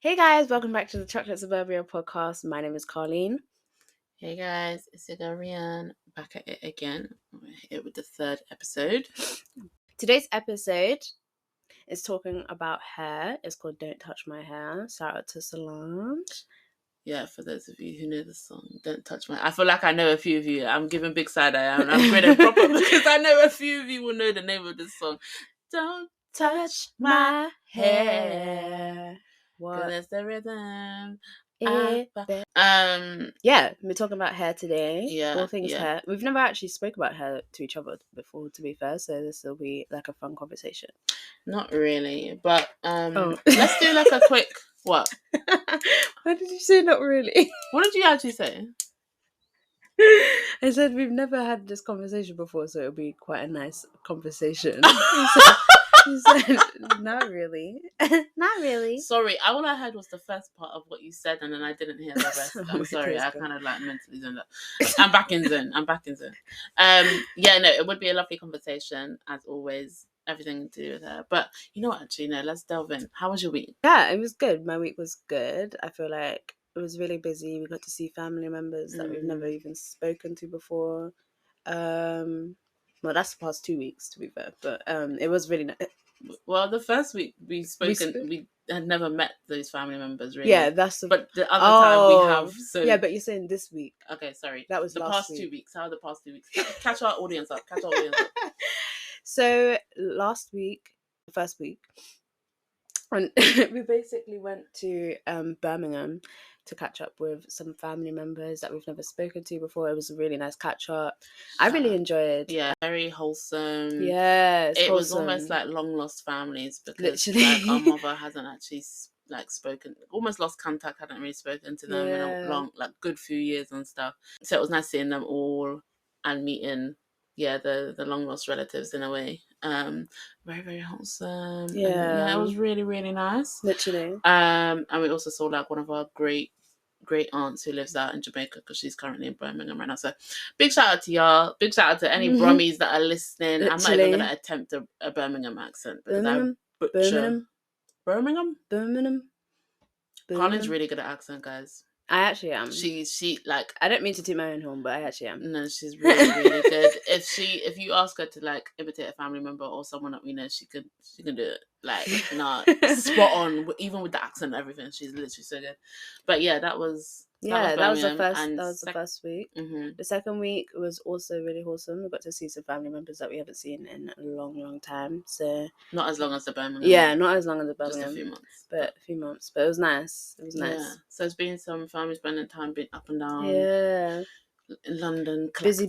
Hey guys, welcome back to the Chocolate Suburbia podcast. My name is Carlene. Hey guys, it's your girl Rian, back at it again. We're here with the third episode. Today's episode is talking about hair. It's called Don't Touch My Hair. Shout out to Solange. Yeah, for those of you who know the song, Don't Touch My... I feel like I know a few of you. I'm giving big side eye and I'm grading proper because I know a few of you will know the name of this song. Don't touch my hair. What? Cause it's the rhythm. Yeah, we're talking about hair today. Yeah, All things yeah. hair. We've never actually spoke about hair to each other before, to be fair, so this will be like a fun conversation. Not really, but let's do like a quick... What? Why did you say not really? What did you actually say? I said we've never had this conversation before, so it'll be quite a nice conversation. You said not really. Not really. Sorry, all I heard was the first part of what you said, and then I didn't hear the rest. I'm sorry, I kind of like mentally zoned up. I'm back in zone. Yeah, no, it would be a lovely conversation as always. Everything to do with her, but you know what? Actually, no. Let's delve in. How was your week? Yeah, it was good. My week was good. I feel like it was really busy. We got to see family members that we've never even spoken to before. Well, that's the past 2 weeks, to be fair, but it was really nice. Well, the first week we had never met those family members, really. Yeah, that's but the other time we have. So yeah, but you're saying this week. Okay, sorry. That was the last past week. 2 weeks. How are the past 2 weeks? Catch our audience up. So last week, first week, and we basically went to Birmingham to catch up with some family members that we've never spoken to before. It was a really nice catch up. I really enjoyed. Yeah, very wholesome. Yes, it was almost like long lost families because literally, like our mother hasn't actually like spoken, almost lost contact, hadn't really spoken to them in a long, like good few years and stuff. So it was nice seeing them all and meeting the long lost relatives in a way. Very, very wholesome. Yeah, it was really, really nice. Literally. And we also saw like one of our great aunts who lives out in Jamaica because she's currently in Birmingham right now. So big shout out to y'all. Big shout out to any Brummies that are listening. Literally. I'm not even going to attempt a Birmingham accent because I butcher. Birmingham. Carlin's really good at accent, guys. I actually am. She like, I don't mean to toot my own horn, but I actually am. No, she's really, really good. If you ask her to like imitate a family member or someone that we know, she can do it. Like, spot on, even with the accent and everything. She's literally so good. But yeah, that was the first week. Mm-hmm. The second week was also really wholesome. We got to see some family members that we haven't seen in a long, long time. So not as long as the Birmingham. Yeah, not as long as the Birmingham. Just a few months. But a few months. But it was nice. It was nice. Yeah. So it's been some family spending time, being up and down. Yeah. In London, busy.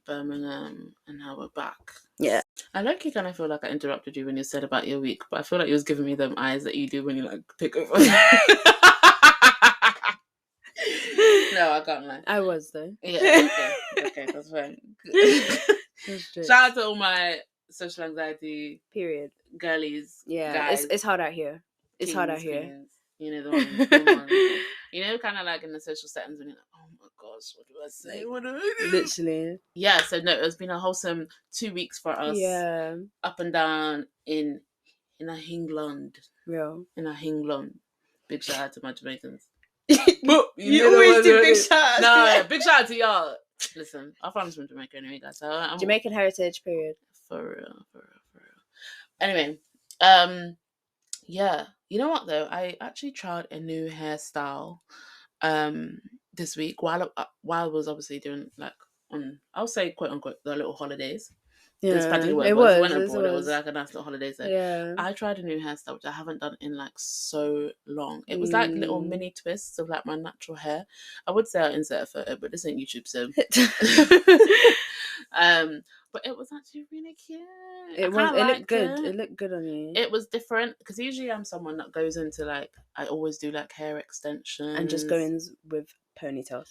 Birmingham, and now we're back. Yeah. I kind of feel like I interrupted you when you said about your week, but I feel like you was giving me them eyes that you do when you like take over. No, I can't lie. I was though. Yeah, okay, that's fine. Shout out to all my social anxiety girlies. Yeah, guys, it's hard out here. It's hard out here. Queens. You know the ones. You know, kind of like in the social settings when you're like, oh my gosh, what do I say? What do I do? Literally. Yeah, so no, it's been a wholesome 2 weeks for us. Yeah. Up and down in a England. Real. In a England. Big shout out to my Jamaicans. you always do big shout out. Big shout out to y'all. Listen, our family's from Jamaica anyway, guys. So Jamaican heritage, period. For real. Anyway, yeah. You know what though? I actually tried a new hairstyle this week while I was obviously doing like I'll say quote unquote the little holidays. Yeah, that's practically what it was. It was like a nice little holiday. So yeah. I tried a new hairstyle which I haven't done in like so long. It was like little mini twists of like my natural hair. I would say I'll insert a photo, but this ain't YouTube, so but it was actually really cute. It looked good. It looked good on you. It was different because usually I'm someone that goes into like, I always do like hair extensions and just go in with ponytails.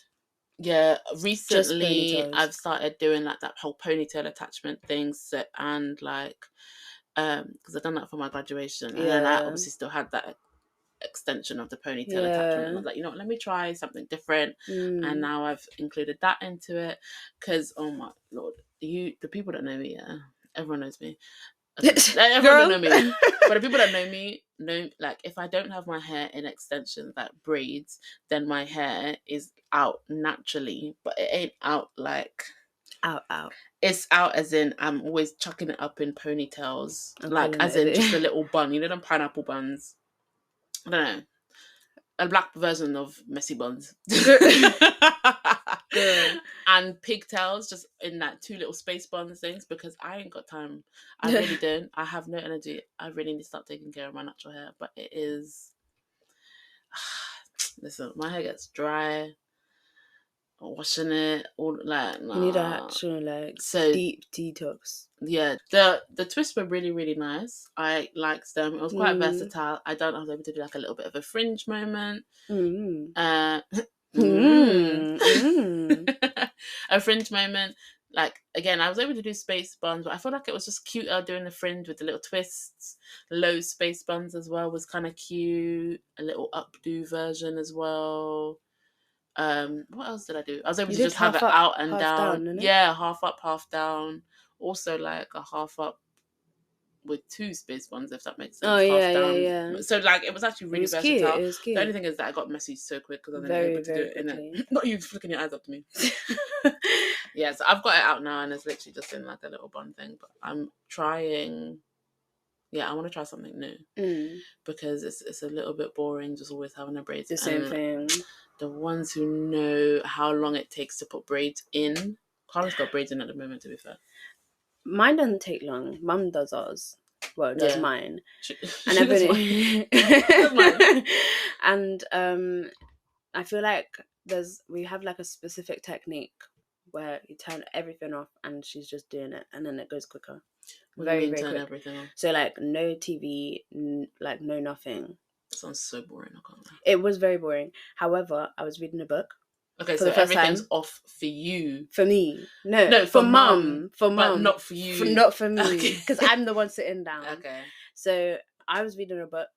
Yeah, recently I've started doing like that whole ponytail attachment thing, and like because I've done that for my graduation, and then I obviously still had that extension of the ponytail attachment. And I was like, you know what, let me try something different, and now I've included that into it because oh my lord, the people that know me, everyone knows me. Everyone don't know me, but the people that know me know, like, if I don't have my hair in extensions, like braids, then my hair is out naturally, but it ain't out like out. It's out as in I'm always chucking it up in ponytails, like as in just a little bun. You know them pineapple buns. I don't know, a black version of messy buns. Good. And pigtails, just in that 2 little space buns things, because I ain't got time. I really don't. I have no energy. I really need to start taking care of my natural hair. But it is. Listen, my hair gets dry. Washing it, all like, nah. You need an actual deep detox. Yeah, the twists were really, really nice. I liked them. It was quite versatile. I don't know, I was able to do like a little bit of a fringe moment. A fringe moment. Like, again, I was able to do space buns, but I feel like it was just cuter doing the fringe with the little twists. Low space buns as well was kind of cute. A little updo version as well. What else did I do? I was able to just have it out and down. Yeah, half up, half down. Also, like a half up with 2 space buns, if that makes sense. Half down. Yeah. So, like, it was actually really versatile. It was cute. The only thing is that I got messy so quick because I wasn't able to do it in it. Not you flicking your eyes up to me. Yeah, so I've got it out now, and it's literally just in like a little bun thing. But I'm trying. Yeah, I want to try something new because it's a little bit boring just always having a braid. The same thing. The ones who know how long it takes to put braids in. Carla's got braids in at the moment, to be fair. Mine doesn't take long. Mum does ours. Well, does mine. And everything. And I feel like we have like a specific technique where you turn everything off and she's just doing it, and then it goes quicker. Very quick. Everything off? So like no TV, like no nothing. It sounds so boring. I can't lie. It was very boring. However, I was reading a book. Okay, so everything's off for you. For me. No, for mum. For mum. But not for you. Not for me. Because I'm the one sitting down. Okay. So I was reading a book.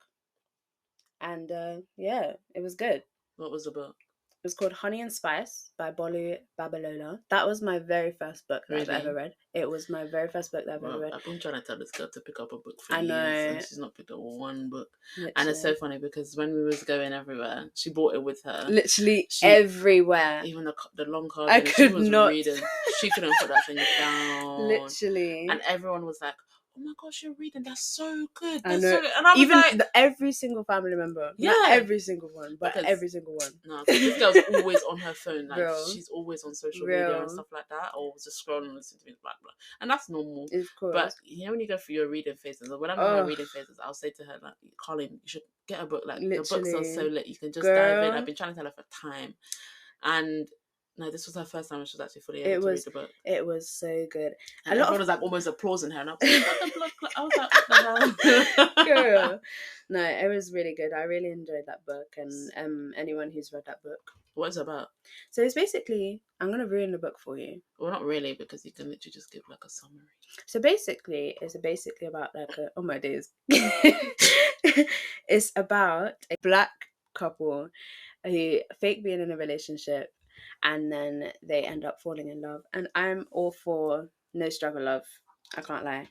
And yeah, it was good. What was the book? It was called Honey and Spice by Bolu Babalola. That was my very first book that I've ever read. It was my very first book that I've ever read. I've been trying to tell this girl to pick up a book for years, and she's not picked up one book. Literally. And it's so funny because when we was going everywhere, she brought it with her. Literally everywhere. Even the long card. I could not. Reading. She couldn't put that thing down. Literally. And everyone was like, oh my gosh, you're reading. That's so good. I know. And I was even like, every single family member. Yeah. Not every single one, but every single one. No, this girl's always on her phone. Like, she's always on social media and stuff like that, or just scrolling and listening to me, blah, blah. And that's normal. Of course. But, you know, when you go through your reading phases, or when I'm in my reading phases, I'll say to her, like, Colin, you should get a book. Like, the books are so lit. You can just dive in. I've been trying to tell her for time. And no, this was her first time she was actually fully able to read the book. It was so good. And everyone was like almost applauding her. And I was like, what the hell? Girl. No, it was really good. I really enjoyed that book. And anyone who's read that book. What is it about? So it's basically, I'm going to ruin the book for you. Well, not really, because you can literally just give like a summary. So basically, it's basically about like oh my days. It's about a black couple who fake being in a relationship, and then they end up falling in love. And I'm all for no struggle love. I can't lie.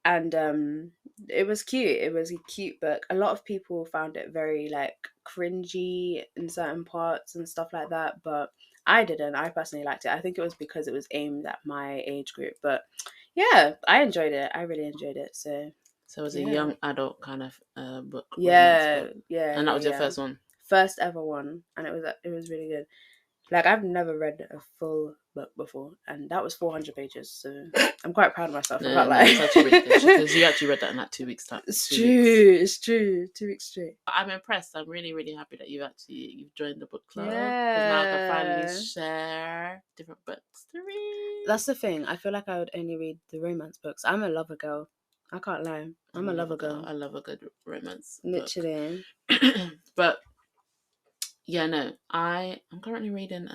And it was cute. It was a cute book. A lot of people found it very like cringy in certain parts and stuff like that, but I didn't. I personally liked it. I think it was because it was aimed at my age group. But yeah, I enjoyed it. I really enjoyed it. So it was a young adult kind of book. Yeah. And that was your first one? First ever one. And it was really good. Like, I've never read a full book before, and that was 400 pages, so I'm quite proud of myself. It's actually really good, because you actually read that in like 2 weeks' time. It's true. 2 weeks straight. I'm impressed. I'm really, really happy that you've joined the book club. Yeah. Because now I can finally share different books to read. That's the thing. I feel like I would only read the romance books. I'm a lover girl. I can't lie. I'm a lover girl. I love a good romance Literally. But yeah, no, I'm currently reading,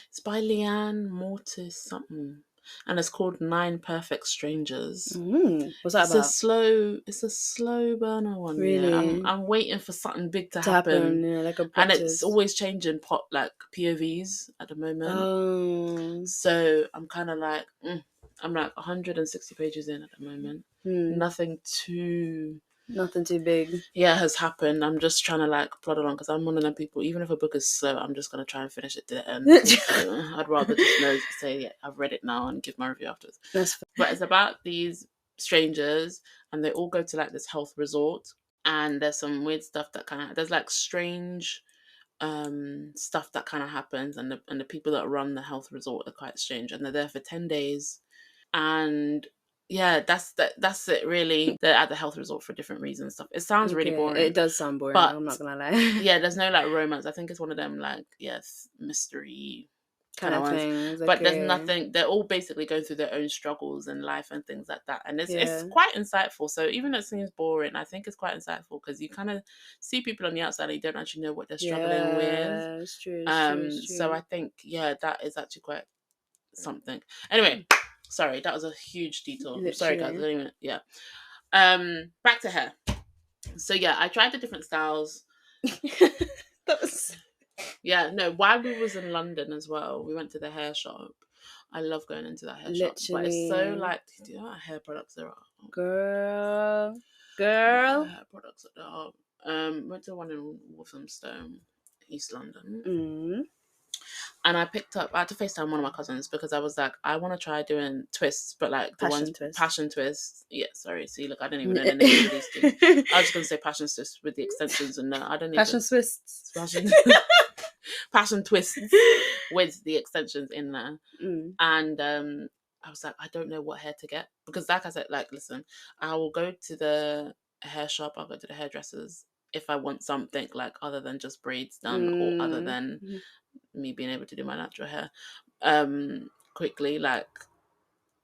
it's by Leanne Mortis something, and it's called 9 Perfect Strangers. What's that about? It's a slow burner one. Really? Yeah. I'm waiting for something big to happen. Yeah, like a and it's always changing POVs at the moment. Oh. So I'm kind of like, I'm like 160 pages in at the moment. Nothing too big. Yeah, has happened. I'm just trying to like plod along because I'm one of them people. Even if a book is slow, I'm just gonna try and finish it to the end. I'd rather just say, yeah, I've read it now and give my review afterwards. But it's about these strangers, and they all go to like this health resort, and there's some weird stuff that there's like strange stuff that kind of happens, and the people that run the health resort are quite strange, and they're there for 10 days, and yeah, that's it really. They're at the health resort for different reasons and stuff. It sounds really boring. It does sound boring, but I'm not gonna lie. Yeah, there's no like romance. I think it's one of them like, yes, mystery kind of ones. things. But there's nothing. They're all basically going through their own struggles in life and things like that, and it's quite insightful. So even though it seems boring, I think it's quite insightful because you kind of see people on the outside and you don't actually know what they're struggling with. It's true. So I think that is actually quite something. Anyway, sorry, that was a huge detour. Literally. Sorry guys. Yeah. Back to hair. So yeah, I tried the different styles. That was... Yeah, no, while we was in London as well, we went to the hair shop. I love going into that hair shop. But it's so like, do you know what hair products there are? Girl. Hair products there are. Went to one in Walthamstow, East London. And I had to FaceTime one of my cousins because I was like, I want to try doing twists, but like the passion twists. Yeah, sorry. See, look, I didn't even know the name of these things. I was just going to say passion twists with the extensions, and no, I don't need passion twists. Passion twists with the extensions in there. And I was like, I don't know what hair to get because, like I said, like, listen, I will go to the hair shop, I'll go to the hairdressers if I want something like other than just braids done or other than me being able to do my natural hair quickly. Like,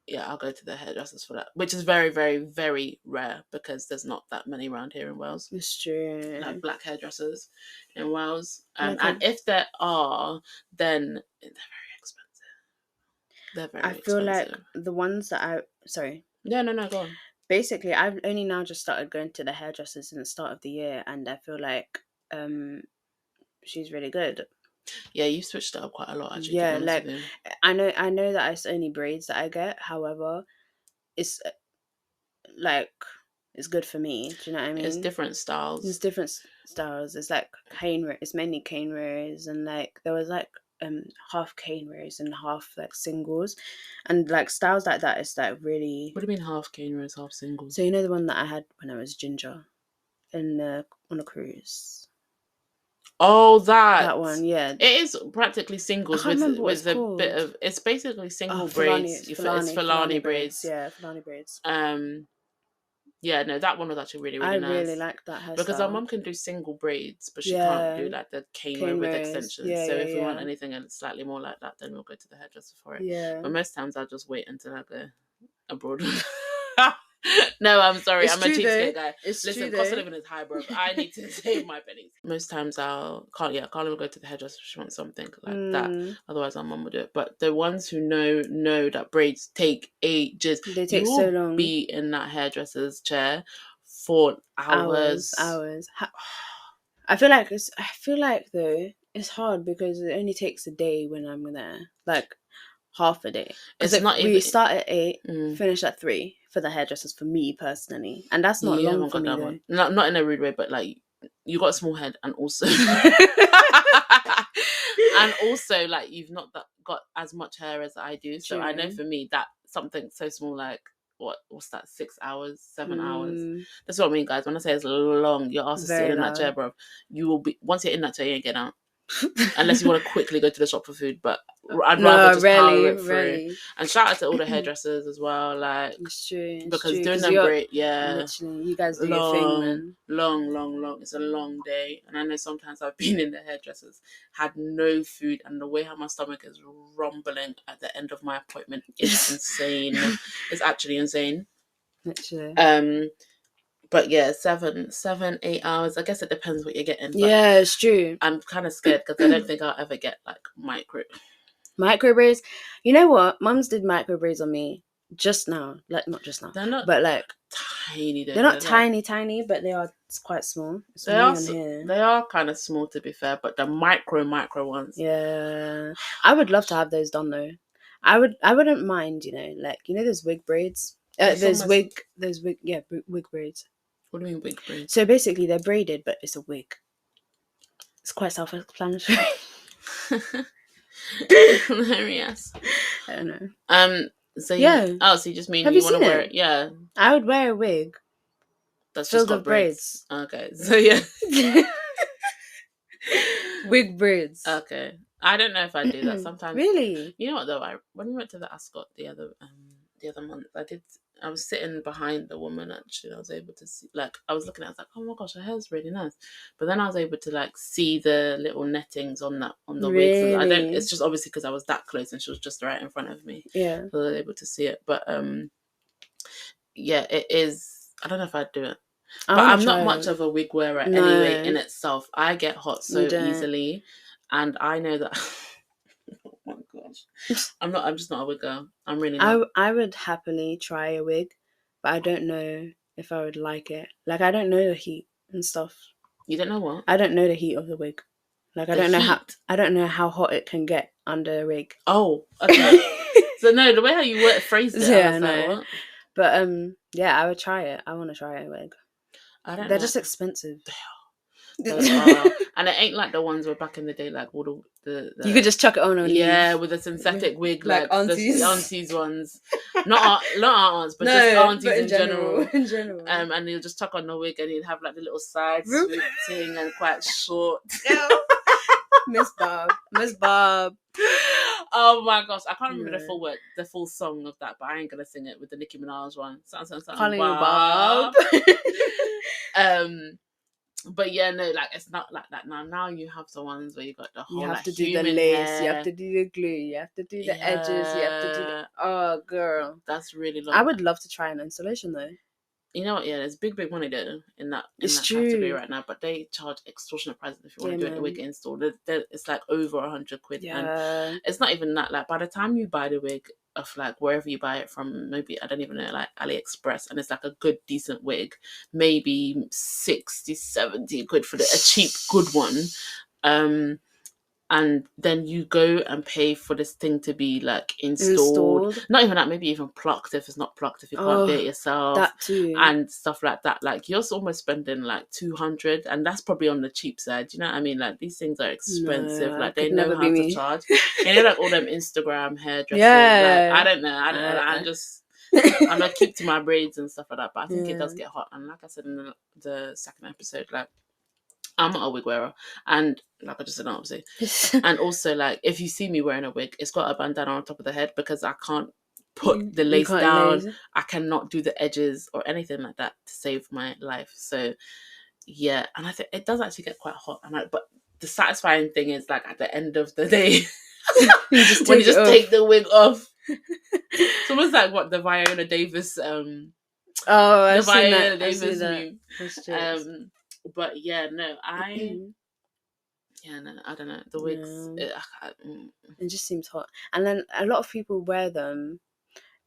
yeah, I'll go to the hairdressers for that, which is very, very, very rare because there's not that many around here in Wales. It's true. Like black hairdressers in Wales. And if there are, then they're very expensive. They're very expensive. I feel like the ones that sorry. No, go on. Basically, I've only now just started going to the hairdressers in the start of the year, and I feel like she's really good. Yeah, you switched it up quite a lot, actually. Yeah, like I know that it's only braids that I get. However, it's like it's good for me. Do you know what I mean? It's different styles. It's like cane. It's mainly cane rows, and like there was like half cane rows and half like singles, and like styles like that is like really. What do you mean half cane rows, half singles? So you know the one that I had when I was ginger, on a cruise. Oh, that one, yeah. It is practically singles with a bit of. It's basically single braids. It's Fulani braids. Yeah, Fulani braids. Yeah, no, that one was actually really, really nice. I really like that hairstyle. Because our mum can do single braids, but she can't do like the cane row with extensions. So if we want anything slightly more like that, then we'll go to the hairdresser for it. Yeah. But most times I'll just wait until I go abroad. No, I'm sorry. I'm a cheapskate guy. Listen, cost of living is high, bro. I need to save my pennies. Most times Carly will go to the hairdresser if she wants something like that. Otherwise, our mum will do it. But the ones who know that braids take ages. They take so long. Be in that hairdresser's chair for hours. I feel like though it's hard because it only takes a day when I'm there. Like half a day. Because we start at 8, finish at 3 for the hairdressers for me personally, and that's not long for me though. Not in a rude way, but like you got a small head, and also like you've not got as much hair as I do. So I know for me that something so small like what's that, 6 hours, 7 hours. That's what I mean, guys. When I say it's long, your ass is sitting in that chair, bro. You will be, once you're in that chair, you ain't getting out. Unless you want to quickly go to the shop for food, but I'd rather just power it through. And shout out to all the hairdressers as well, like it's true, because doing them great, literally, you guys do your thing, man. Long. It's a long day, and I know sometimes I've been in the hairdressers, had no food, and the way how my stomach is rumbling at the end of my appointment is insane. It's actually insane. Literally. But yeah, 7, 8 hours. I guess it depends what you're getting. Yeah, it's true. I'm kind of scared because I don't think I'll ever get like micro braids. You know what? Mum's did micro braids on me just now. Like not just now. They're not, but like tiny. They're not tiny, but they are quite small. They are kind of small, to be fair. But the micro ones. Yeah, I would love to have those done though. I wouldn't mind, like those wig braids. There's wig wig braids. What do you mean wig braids? So basically they're braided, but it's a wig. It's quite self-explanatory. Hilarious. I don't know. So so you just mean Have you you want to seen wear it? it? Yeah. I would wear a wig That's filled just got with braids. Okay. So yeah. Wig braids. Okay. I don't know if I do that sometimes. Really? You know what though? When we went to the Ascot the other month, I was sitting behind the woman actually. I was able to see, like, I was looking at it, I was like, oh my gosh, her hair's really nice. But then I was able to like see the little nettings on the wigs. It's just obviously because I was that close and she was just right in front of me. Yeah. So I was able to see it. But yeah, it is. I don't know if I'd do it. But I'm not much of a wig wearer anyway in itself. I get hot so easily. And I know that oh my gosh. I'm just not a wig girl. I'm really not. I would happily try a wig, but I don't know if I would like it. Like, I don't know the heat and stuff. You don't know what? I don't know the heat of the wig. Like, I don't know how hot it can get under a wig. Oh, okay. So no, the way how you phrased it, I was like, what? But yeah, I would try it. I want to try a wig. They're just expensive. And it ain't like the ones were back in the day, like all the you could just chuck it on. With a synthetic wig, like aunties. The aunties ones, not our aunts, but just aunties in general. And you'll just tuck on the wig, and you'd have like the little side swooping and quite short. Miss Bob. Oh my gosh, I can't remember the full song of that, but I ain't gonna sing it with the Nicki Minaj one. Calling you Bob. But yeah, no, like it's not like that now. Now you have the ones where you got the whole. You have to do the lace. Hair. You have to do the glue. You have to do the edges. You have to do. Oh, girl, that's really long. I would love to try an installation though. You know what? Yeah, there's big money there in that category right now, but they charge extortionate prices if you want to do it a wig install. It's like over 100 quid, and it's not even that. Like by the time you buy the wig of like wherever you buy it from, maybe I don't even know, like AliExpress, and it's like a good decent wig, maybe 60-70 quid for a cheap good one. And then you go and pay for this thing to be like installed. Not even that, maybe even plucked if it's not plucked, if you can't do it yourself. That too. And stuff like that. Like you're almost spending like 200, and that's probably on the cheap side. You know what I mean? Like these things are expensive. No, like they know how to charge. You know, like all them Instagram hairdressers. Yeah. Like, I don't know. I'm not keep to my braids and stuff like that. But I think it does get hot. And like I said in the second episode, like I'm not a wig wearer, and like I just said, obviously, and also like if you see me wearing a wig, it's got a bandana on top of the head because I can't put the lace down. I cannot do the edges or anything like that to save my life. So yeah, and I think it does actually get quite hot. But the satisfying thing is like at the end of the day, when you just take the wig off. It's almost like what the Viola Davis I've seen that. meme. But yeah, no, I don't know. The wigs, it just seems hot. And then a lot of people wear them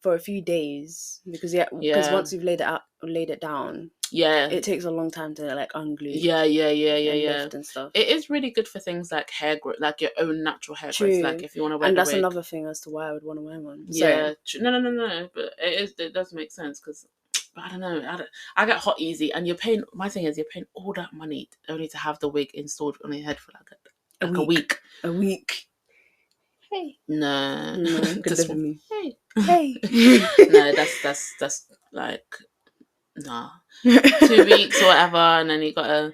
for a few days because once you've laid it down, it takes a long time to like unglue. Lift and stuff. It is really good for things like hair growth, like your own natural hair growth. Like if you want to wear, and that's another thing as to why I would want to wear one. Yeah, no, but it does make sense because. I don't know. I get hot easy, and my thing is, you're paying all that money only to have the wig installed on your head for like a week. A week. Hey. No. Good for me. Hey. No, that's like nah. 2 weeks or whatever, and then you gotta.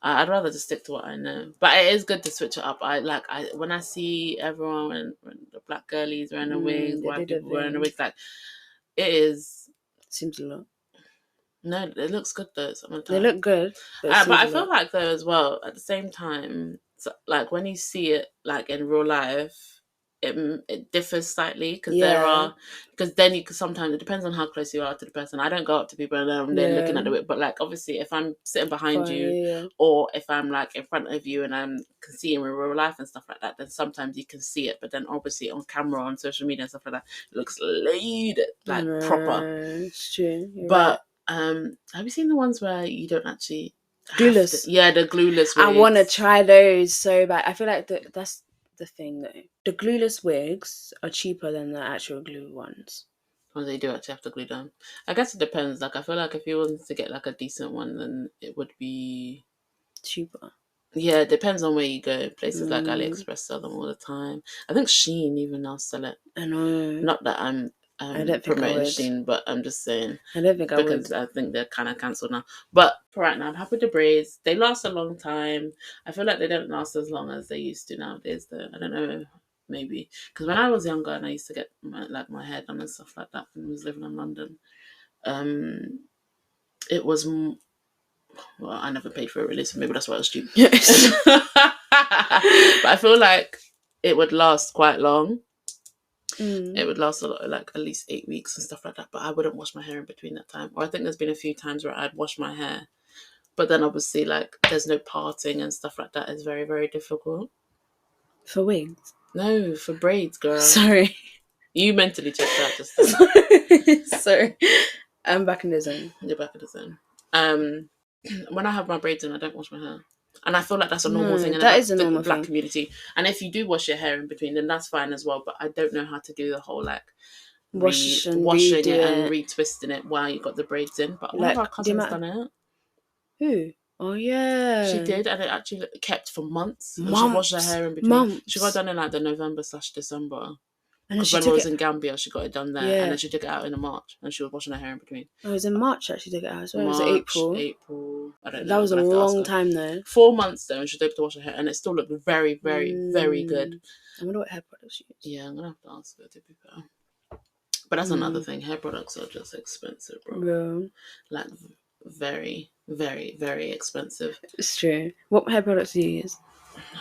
I'd rather just stick to what I know. But it is good to switch it up. When I see everyone when the black girlies wearing the wigs, white people wearing the wigs, like it is. Seems a lot. No, it looks good though. They look good, but I feel like though as well at the same time, so, like when you see it like in real life, it differs slightly because then you can sometimes it depends on how close you are to the person. I don't go up to people and I'm then looking at the wig, but like obviously if I'm sitting behind you or if I'm like in front of you and I can see in real life and stuff like that, then sometimes you can see it. But then obviously on camera, on social media and stuff like that, it looks laid like proper. It's true. But have you seen the ones where you don't actually glueless? The glueless wigs. I want to try those so bad. I feel like that's the thing though. The glueless wigs are cheaper than the actual glue ones. Or they do actually have to glue down. I guess it depends. Like, I feel like if you wanted to get like a decent one, then it would be cheaper. Yeah, it depends on where you go. Places like AliExpress sell them all the time. I think Shein even now sell it. I know. Not that I'm I don't think promoting I would. Shein, but I'm just saying. I don't think I would. Because I think they're kind of cancelled now. But for right now, I'm happy with the braids. They last a long time. I feel like they don't last as long as they used to nowadays, though. I don't know. Maybe. Because when I was younger and I used to get my hair done and stuff like that when I was living in London, it was... Well, I never paid for it really, so maybe that's why I was cheap. Yes. But I feel like it would last quite long. It would last a lot, like at least 8 weeks and stuff like that. But I wouldn't wash my hair in between that time. Or I think there's been a few times where I'd wash my hair, but then obviously like there's no parting and stuff like that. It's very, very difficult. For wigs? No, for braids, girl. Sorry. You mentally checked out just then. Sorry. I'm back in the zone. You're back in the zone. When I have my braids in, I don't wash my hair. And I feel like that's a normal thing in the black community. And if you do wash your hair in between, then that's fine as well. But I don't know how to do the whole like washing it and retwisting it while you got the braids in. But one of our cousins done it. Who? Oh yeah, she did, and it actually kept for months. She washed her hair in between. She got done in like the November/December. Because when I was in Gambia, she got it done there, and then she took it out in March, and she was washing her hair in between. Oh, it was in March that she took it out as well. It was April. I don't know. That was a long time though. 4 months though, and she was able to wash her hair, and it still looked very, very, very good. I wonder what hair products she used. Yeah, I'm gonna have to ask her to be fair. But that's another thing. Hair products are just expensive, bro. Bro. Like very, very, very expensive. It's true. What hair products do you use?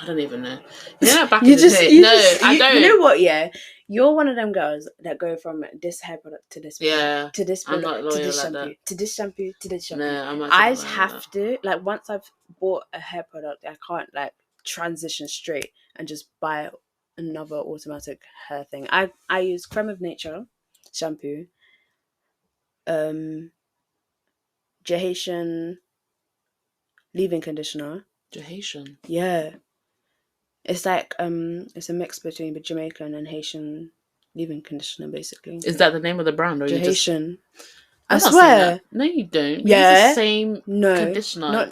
I don't even know. You know, back in the day. I don't. You know what? Yeah, you're one of them girls that go from this hair product to this. Yeah. To this product, I'm not loyal to this like shampoo, that. to this shampoo, to this shampoo. No, I'm not. I have to like once I've bought a hair product, I can't like transition straight and just buy another automatic hair thing. I use Creme of Nature shampoo. Haitian leave-in conditioner. Haitian? Yeah. It's like it's a mix between the Jamaican and Haitian leave-in conditioner, basically. Is that the name of the brand, or Haitian? I swear. No, you don't. Yeah. Use the same conditioner.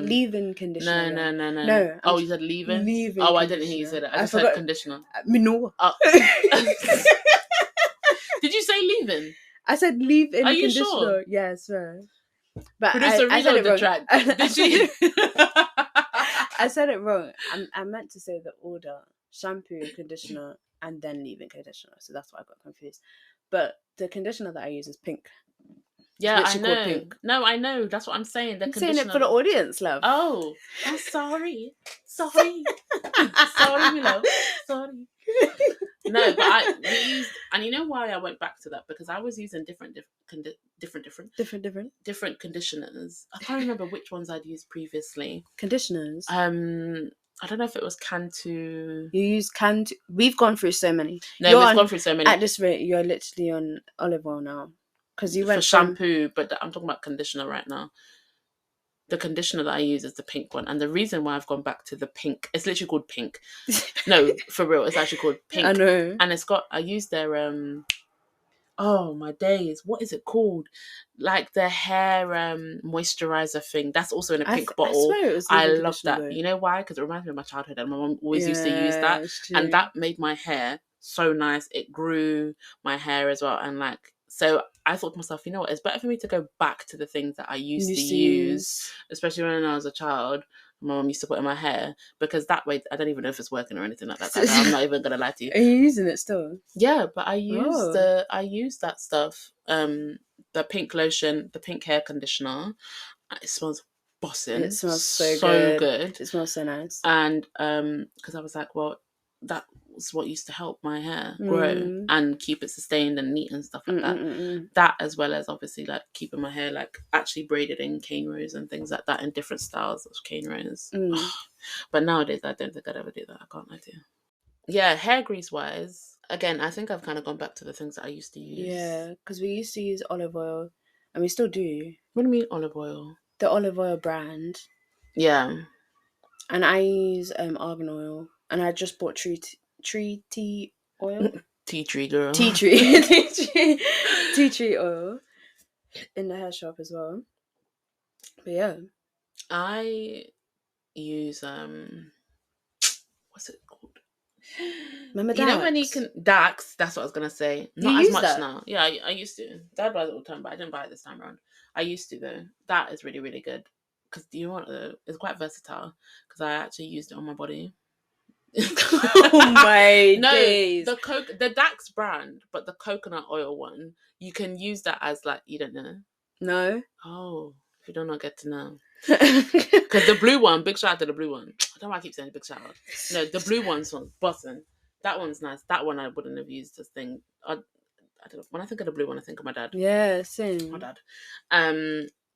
Leave-in conditioner. No. Oh, you said leave-in? Leave-in. Oh, I didn't hear you say that. I just heard conditioner. No. Did you say leave-in? I said leave-in. Are you conditioner. Sure? Yeah, I swear. But Producer, I said it wrong. Track. Did she? I said it wrong. I meant to say the order: shampoo, conditioner, and then leave-in conditioner. So that's why I got confused. But the conditioner that I use is pink. Yeah, I know. Pink. No, I know. That's what I'm saying. I'm saying it for the audience, love. Oh, I'm sorry. Sorry, my love. Sorry. No, but we used, and you know why I went back to that? Because I was using different conditioners. I can't remember which ones I'd used previously. Conditioners. I don't know if it was Cantu. You use Cantu. We've gone through so many. No, we've gone through so many. At this rate, you're literally on olive oil now. Because you went for shampoo, but I'm talking about conditioner right now. The conditioner that I use is the pink one, and the reason why I've gone back to the pink, it's literally called Pink. No, for real, it's actually called Pink. I know, and I used their oh my days, what is it called? Like the hair moisturizer thing. That's also in a pink bottle. I love that. Though. You know why? Because it reminds me of my childhood, and my mom always used to use that, and that made my hair so nice. It grew my hair as well, and like. So I thought to myself, you know what, it's better for me to go back to the things that I used to use, especially when I was a child. My mom used to put in my hair, because that way, I don't even know if it's working or anything like that. I'm not even gonna lie to you. Are you using it still? Yeah, but I use that stuff. The pink lotion, the pink hair conditioner. It smells bossing. It smells so good. It smells so nice. And because I was like, well, that was what used to help my hair grow and keep it sustained and neat and stuff like that. That, as well as obviously like keeping my hair like actually braided in cane rows and things like that, in different styles of cane rows. But nowadays I don't think I'd ever do that. I can't lie to you. Yeah, hair grease wise, again, I think I've kind of gone back to the things that I used to use. Yeah, because we used to use olive oil, and we still do. What do you mean olive oil? The olive oil brand. Yeah. And I use argan oil. and I just bought tree tea oil. Tea tree girl. Tea tree oil in the hair shop as well. But yeah, I use what's it called? remember You know when you Dax? can Dax? That's what I was gonna say. You Not as use much that? now. Yeah, I used to. Dad buys it all the time, but I didn't buy it this time around. I used to though. That is really really good because do you want it's quite versatile because I actually used it on my body. Oh my days! The Dax brand, but the coconut oil one, you can use that as like you don't know. No. Oh, if you do not get to know. Because the blue one, big shout out to the blue one. I don't know why I keep saying big shout out. No, the blue one's bussin'. That one's nice. That one I wouldn't have used as thing. I don't know. When I think of the blue one, I think of my dad. Yeah, same. My dad.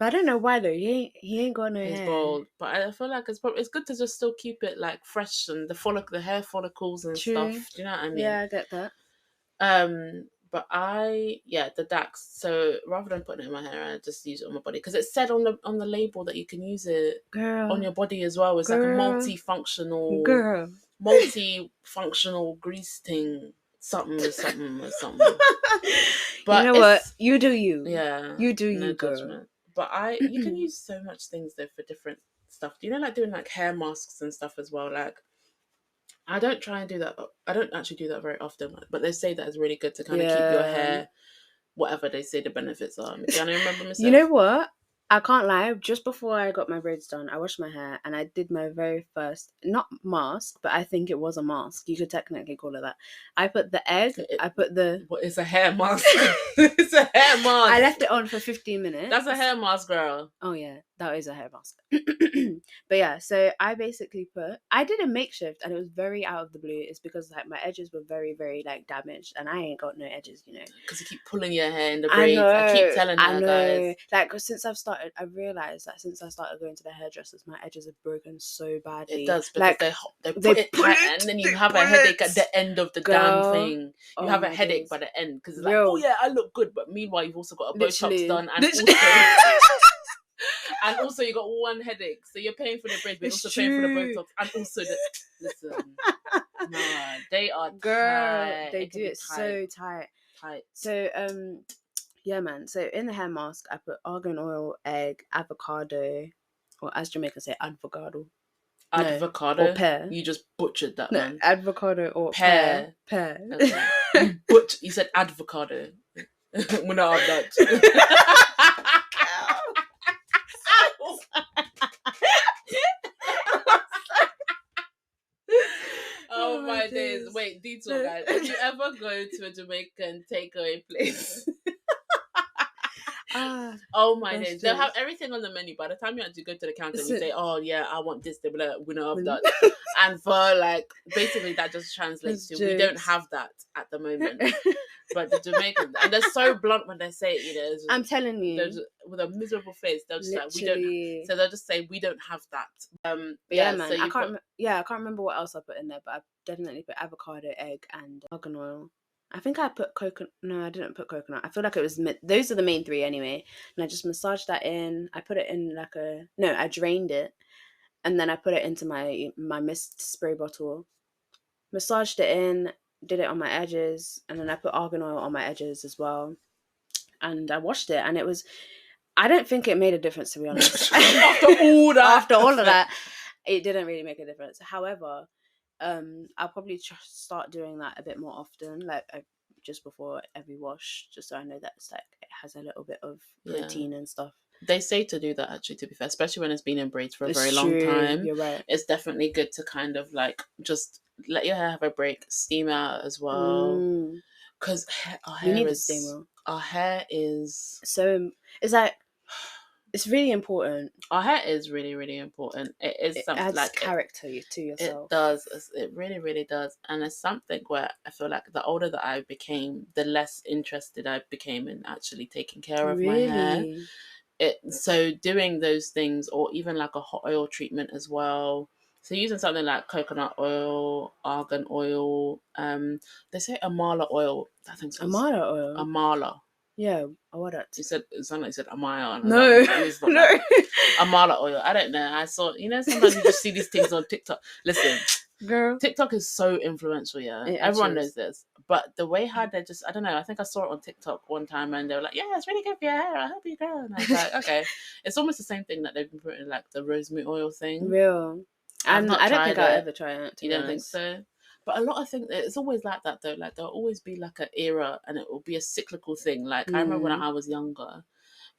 But I don't know why though. He ain't got no hair. He's bald, but I feel like it's good to just still keep it like fresh and the hair follicles and True. stuff. Do you know what I mean? Yeah, I get that. But the Dax. So rather than putting it in my hair, I just use it on my body because it said on the label that you can use it on your body as well. It's like a multifunctional grease thing. Something. But you know what? You do you. Yeah. You do no you, girl. Judgment. But you can use so much things though for different stuff. Do you know, like doing like hair masks and stuff as well? Like I don't try and do that. I don't actually do that very often, but they say that it's really good to kind of keep your hair, whatever they say the benefits are. Do you remember myself? You know what? I can't lie. Just before I got my braids done, I washed my hair and I did my very first, not mask, but I think it was a mask. You could technically call it that. I put the egg. It's a hair mask. It's a hair mask. I left it on for 15 minutes. That's a hair mask, girl. Oh yeah, that is a hair mask. But yeah, so I basically I did a makeshift and it was very out of the blue. It's because like my edges were very, very like damaged and I ain't got no edges, you know. Because you keep pulling your hair in the braids. I keep telling her, guys. Like since I realized that since I started going to the hairdressers, my edges have broken so badly. It does because they put it and then you have a headache at the end of the damn thing. You have a headache by the end because it's like, oh yeah, I look good, but meanwhile you've also got a Botox done and and also you got one headache, so you're paying for the braids, but you're also paying for the Botox, and also listen, nah, they are tight. They do it so tight. So yeah, man. So in the hair mask, I put argan oil, egg, avocado, or as Jamaicans say, avocado. Avocado or pear. You just butchered that, man. Avocado or pear. Okay. You said avocado. We're not have that. Oh my days. Wait, detour guys. If you ever go to a Jamaican takeaway place, oh my days. They'll have everything on the menu. By the time you actually go to the counter and you say, oh yeah, I want this, they'll be like, we don't have that. And for like, basically that just translates to, we don't have that at the moment. But the Jamaicans, and they're so blunt when they say it, you know. I'm telling you. With a miserable face, they'll just like, we don't. So they'll just say, we don't have that. Yeah, man. So I can't remember what else I put in there, but I definitely put avocado, egg, and argan oil. I think I put coconut. No, I didn't put coconut. I feel like it was those are the main three anyway. And I just massaged that in. I put it in I drained it, and then I put it into my mist spray bottle. Massaged it in, did it on my edges, and then I put argan oil on my edges as well. And I washed it, and it was. I don't think it made a difference, to be honest. After all of that, it didn't really make a difference. However, I'll probably start doing that a bit more often, like just before every wash, just so I know that it's like it has a little bit of protein and stuff. They say to do that, actually, to be fair, especially when it's been in braids for a very long time. You're right. It's definitely good to kind of like just let your hair have a break, steam out as well. Because our hair is so it's like it's really important. Our hair is really, really important. It something adds like character to yourself. It does. It really, really does. And it's something where I feel like the older that I became, the less interested I became in actually taking care of my hair. So doing those things, or even like a hot oil treatment as well. So using something like coconut oil, argan oil, they say amala oil. I think so. Amala oil. Amala. Yeah, what that? You said it sounded like you said Amaya. No, It's not no. Amala oil. I don't know. I saw. Sometimes you just see these things on TikTok. Listen, Girl, TikTok is so influential. Yeah, everyone knows this. But the way how they just, I don't know. I think I saw it on TikTok one time, and they were like, "Yeah, it's really good for your hair. I hope you grow." And I was like, "Okay." It's almost the same thing that they've been putting, like the rosemary oil thing. Real. I've And not I don't think tried I'll it. ever try it. To You be don't think honest. so? But a lot of things, it's always like that though. Like there'll always be like an era, and it will be a cyclical thing. Like I remember when I was younger,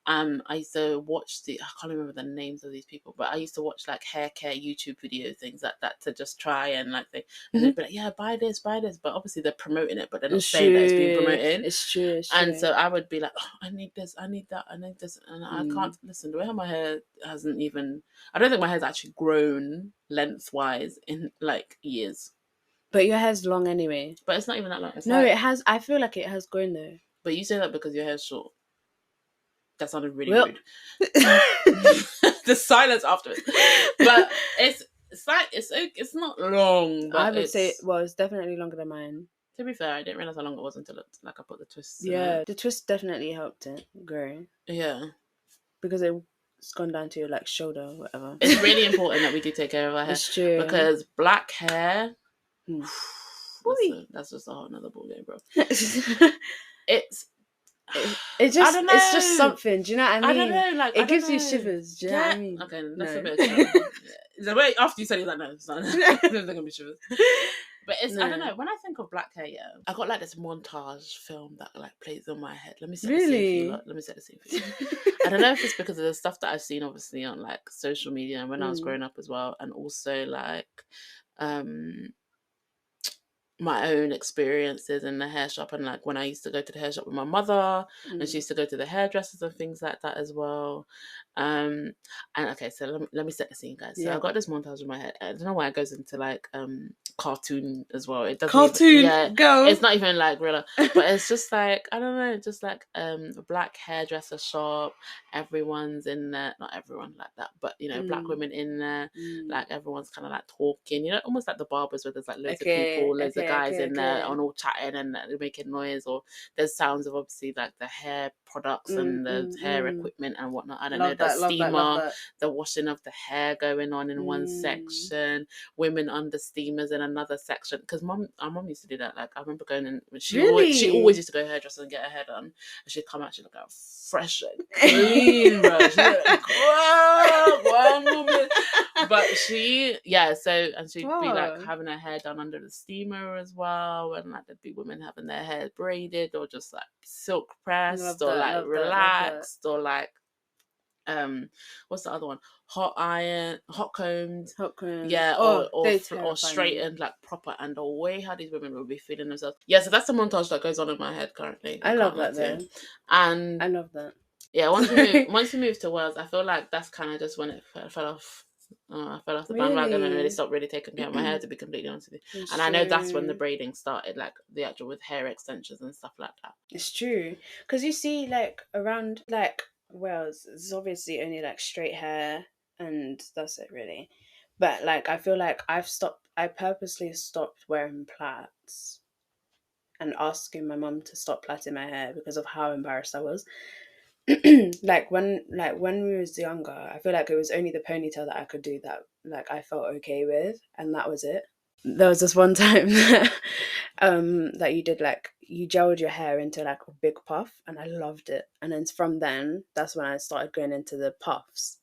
I used to watch I can't remember the names of these people, but I used to watch like hair care YouTube video things like that to just try and like and they'd be like, yeah, buy this, but obviously they're promoting it, but they're not It's saying that it's being true. promoted. It's true. It's And true. so I would be like, oh, I need this, I need that, I need this, and I can't listen. The way how my hair hasn't even, I don't think my hair's actually grown lengthwise in like years. But your hair's long anyway. But it's not even that long. It's No, like, it has. I feel like it has grown though. but you say that because your hair's short. That sounded really Well, rude. The silence afterwards. But it's like it's not long. But I would say, well, it's definitely longer than mine. To be fair, I didn't realize how long it was until I put the twists. Yeah, the twist definitely helped it grow. Yeah, because it's gone down to your like shoulder or whatever. It's really important that we do take care of our hair. It's true. Because black hair, that's just a whole nother ballgame, bro. It's just something. Do you know what I mean? I don't know. Like it gives you shivers. Do you know what I mean? Okay, that's a bit. The way after you said it, like no, it's not. There's gonna be shivers. But it's I don't know. When I think of black hair, I got like this montage film that like plays in my head. Let me set the scene for you. Let me set the scene for you. I don't know if it's because of the stuff that I've seen, obviously on like social media and when I was growing up as well, and also like my own experiences in the hair shop, and like when I used to go to the hair shop with my mother and she used to go to the hairdressers and things like that as well. And okay, so let me set the scene, guys. So I got this montage in my head. I don't know why it goes into like cartoon as well. It doesn't cartoon go. It's not even like real, but it's just like I don't know, just like a black hairdresser shop. Everyone's in there, not everyone like that, but you know, black women in there. Like everyone's kind of like talking, you know, almost like the barbers where there's like loads of people, loads of guys in there on all chatting and they're making noise, or there's sounds of obviously like the hair products and the hair equipment and whatnot. I don't know, the steamer, the washing of the hair going on in one section, women under steamers in another section. Because our mum used to do that. Like I remember going in, she always used to go hairdresser and get her hair done, and she'd come out, she'd look out fresh and clean, bro. She'd like, one woman. But she'd be like having her hair done under the steamer as well, and like there'd be women having their hair braided or just like silk pressed or like relaxed or like what's the other one, hot combed, yeah, or straightened like proper. And the way how these women will be feeling themselves, so that's the montage that goes on in my head currently. I love that though. And I love that. Yeah, once we moved to Wales, I feel like that's kind of just when it fell off. I fell off the bandwagon and really stopped really taking care of my hair, to be completely honest with you. And I know that's when the braiding started, like the actual with hair extensions and stuff like that. It's true, because you see, like around like Wales, it's obviously only like straight hair, and that's it really. But like I feel like I purposely stopped wearing plaits and asking my mum to stop plaiting my hair because of how embarrassed I was. like when we was younger, I feel like it was only the ponytail that I could do that like I felt okay with, and that was it. There was this one time that you did like you gelled your hair into like a big puff, and I loved it. And then from then, that's when I started going into the puffs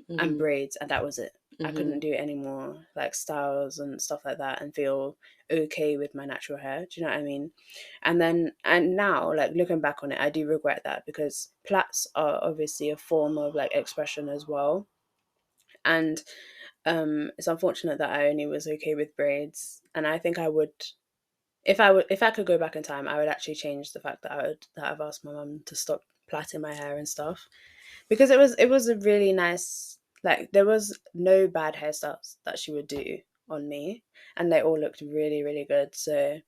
and braids, and that was it. I couldn't do any more like styles and stuff like that and feel okay with my natural hair. Do you know what I mean? And now, like looking back on it, I do regret that, because plaits are obviously a form of like expression as well. And it's unfortunate that I only was okay with braids. And I think I would, if I could go back in time, I would actually change the fact that I've asked my mum to stop plaiting my hair and stuff, because it was a really nice, like there was no bad hairstyles that she would do on me, and they all looked really, really good. So,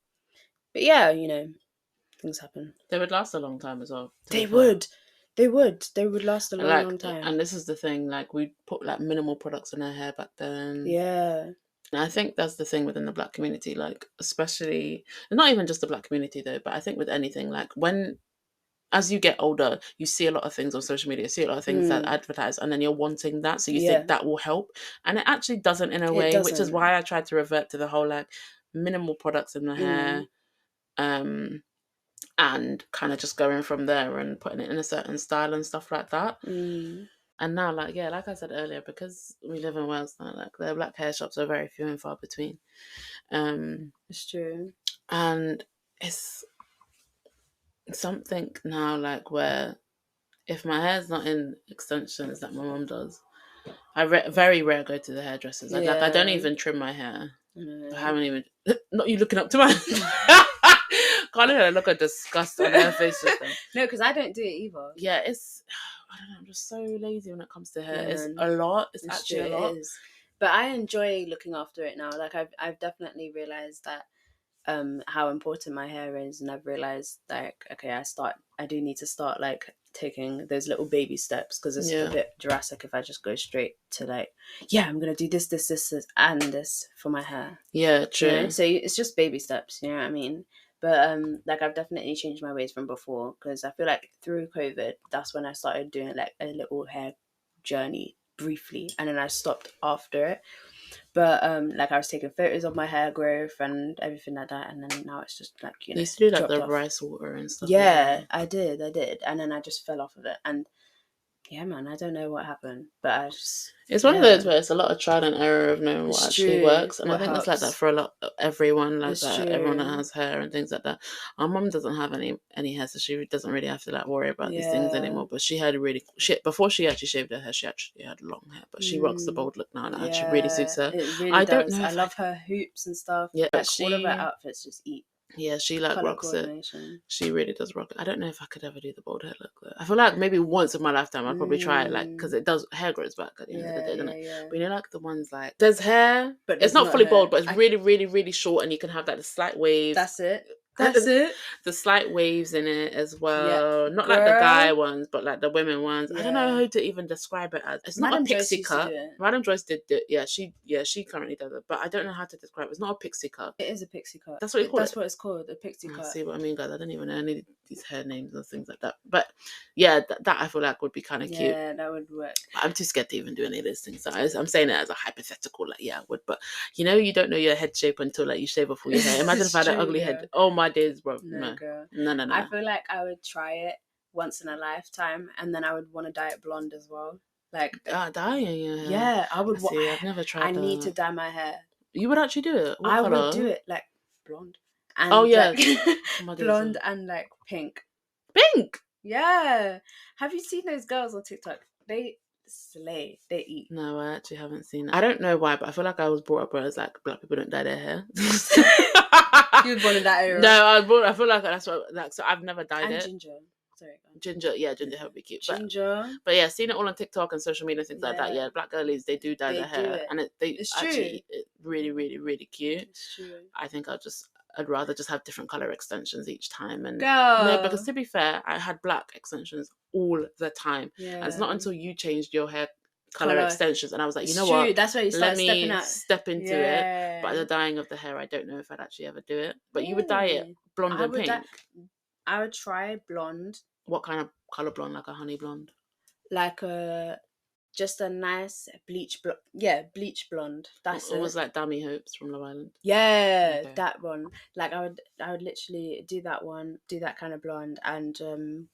but yeah, you know, things happen. They would last a long time as well. They would last a long time. And this is the thing, like we put like minimal products in her hair back then. Yeah. And I think that's the thing within the black community, like especially not even just the black community though, but I think with anything, like when as you get older, you see a lot of things on social media, see a lot of things that advertise, and then you're wanting that, so you think that will help, and it actually doesn't in a way, which is why I tried to revert to the whole like minimal products in the hair, and kind of just going from there and putting it in a certain style and stuff like that. And now, like, yeah, like I said earlier, because we live in Wales now, like, the black hair shops are very few and far between. It's true. And it's something now, like, where if my hair's not in extensions that my mum does, I very rare go to the hairdressers. Like, I don't even trim my hair. I haven't even... Not you looking up to my... Can't even look at disgust on her face just then. No, because I don't do it either. Yeah, it's... I don't know, I'm just so lazy when it comes to hair. It's a lot. It's actually a lot. It is. But I enjoy looking after it now. Like, I've definitely realised that how important my hair is, and I've realised, like, okay, I do need to start, like, taking those little baby steps, because it's a bit drastic if I just go straight to, like, I'm gonna do this, and this for my hair. Yeah, true. You know? So it's just baby steps, you know what I mean? But like, I've definitely changed my ways from before, because I feel like through COVID, that's when I started doing like a little hair journey briefly, and then I stopped after it. But like, I was taking photos of my hair growth and everything like that, and then now it's just like, you used to do like the rice water and stuff. Yeah, like I did, and then I just fell off of it, and yeah, man, I don't know what happened, but I just... It's one of those where it's a lot of trial and error of knowing what actually works, and I think that's like that for everyone, like that. Everyone that has hair and things like that. Our mum doesn't have any hair, so she doesn't really have to like worry about these things anymore. But she had before she actually shaved her hair, she actually had long hair, but she rocks the bold look now, and it actually really suits her. It really does. Don't know. I love her hoops and stuff. Yeah, like, all of her outfits just eat. Yeah, she like rocks it. She really does rock it. I don't know if I could ever do the bald hair look though. I feel like maybe once in my lifetime I'd probably try it, like, because it does, hair grows back at the end of the day, doesn't it? But you know, like the ones like, there's hair, but it's not fully bald, but it's really, really, really short, and you can have like the slight waves. That's it. The slight waves in it as well. Not like the guy ones, but like the women ones. I don't know how to even describe it as. It's not a pixie cut. Madam Joyce did it. Yeah, she currently does it, but I don't know how to describe it. It's not a pixie cut. It is a pixie cut. That's what it's called. That's what it's called, a pixie cut. See what I mean, guys? I don't even know any of these hair names and things like that. But yeah, that I feel like would be kind of cute. Yeah, that would work. I'm too scared to even do any of those things. So I'm saying it as a hypothetical, like, yeah, I would. But you know, you don't know your head shape until like you shave off all your hair. Imagine if I had an ugly head. Oh my days, bro. No. Girl. No. I feel like I would try it once in a lifetime, and then I would want to dye it blonde as well. Like, dyeing your hair. Yeah, I would. I've never tried. I need to dye my hair. You would actually do it? What I color? would do it like blonde. And like, blonde and like pink. Pink. Yeah. Have you seen those girls on TikTok? They slay. They eat. No, I actually haven't seen that. I don't know why, but I feel like I was brought up where it's like black people don't dye their hair. You were born in that era. No, I feel like that's what, like, so I've never dyed it. Ginger. Sorry. Ginger hair would be cute. Ginger. But yeah, seeing it all on TikTok and social media and things like that. Yeah, black girlies, they do dye their hair, and it's actually really, really, really cute. It's true. I think I'd rather just have different color extensions each time. And Girl. no, because to be fair, I had black extensions all the time. Yeah. And it's not until you changed your hair color extensions, and I was like, you know what? That's why you let me step into it. But the dyeing of the hair, I don't know if I'd actually ever do it. But you would dye it blonde and pink. I would try blonde. What kind of color blonde? Like a honey blonde? Like just a nice bleach blonde. Yeah, bleach blonde. That's it. It was like Dammy Hopes from Love Island. Yeah, okay. That one. Like, I would literally do that one, do that kind of blonde, and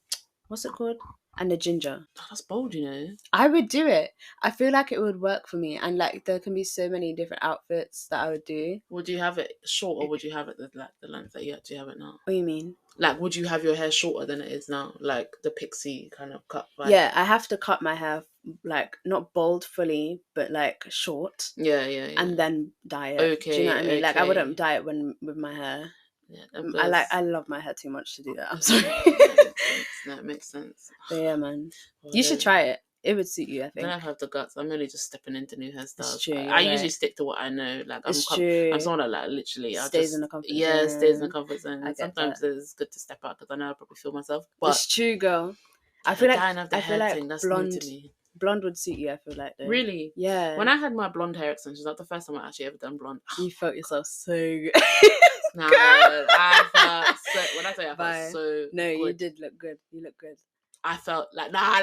what's it called? And the ginger. Oh, that's bold, you know. I would do it. I feel like it would work for me, and like there can be so many different outfits that I would do. Would you have it short, or would you have it the length that you actually have it now? What do you mean? Like, would you have your hair shorter than it is now, like the pixie kind of cut? Vibe? Yeah, I have to cut my hair like not bald fully, but like short. Yeah. And then dye it. Okay. Do you know what I mean? Okay. Like, I wouldn't dye it with my hair. Yeah, I love my hair too much to do that. I'm sorry. That makes sense. But yeah, man. You should try it. It would suit you, I think. I don't have the guts. I'm really just stepping into new hairstyles. It's true, I usually stick to what I know. Like, I'm someone that like literally stays in the comfort zone. Yeah, stays in the comfort zone. And sometimes it's good to step out because I know I probably feel myself. But it's true, girl. I feel like that's blonde. New to me. Blonde would suit you, I feel like, though. Really? Yeah. When I had my blonde hair extensions, that's the first time I actually ever done blonde. You felt yourself so good. Nah, I felt so... When I say I felt so No, good. you did look good. You look good. I felt like, nah.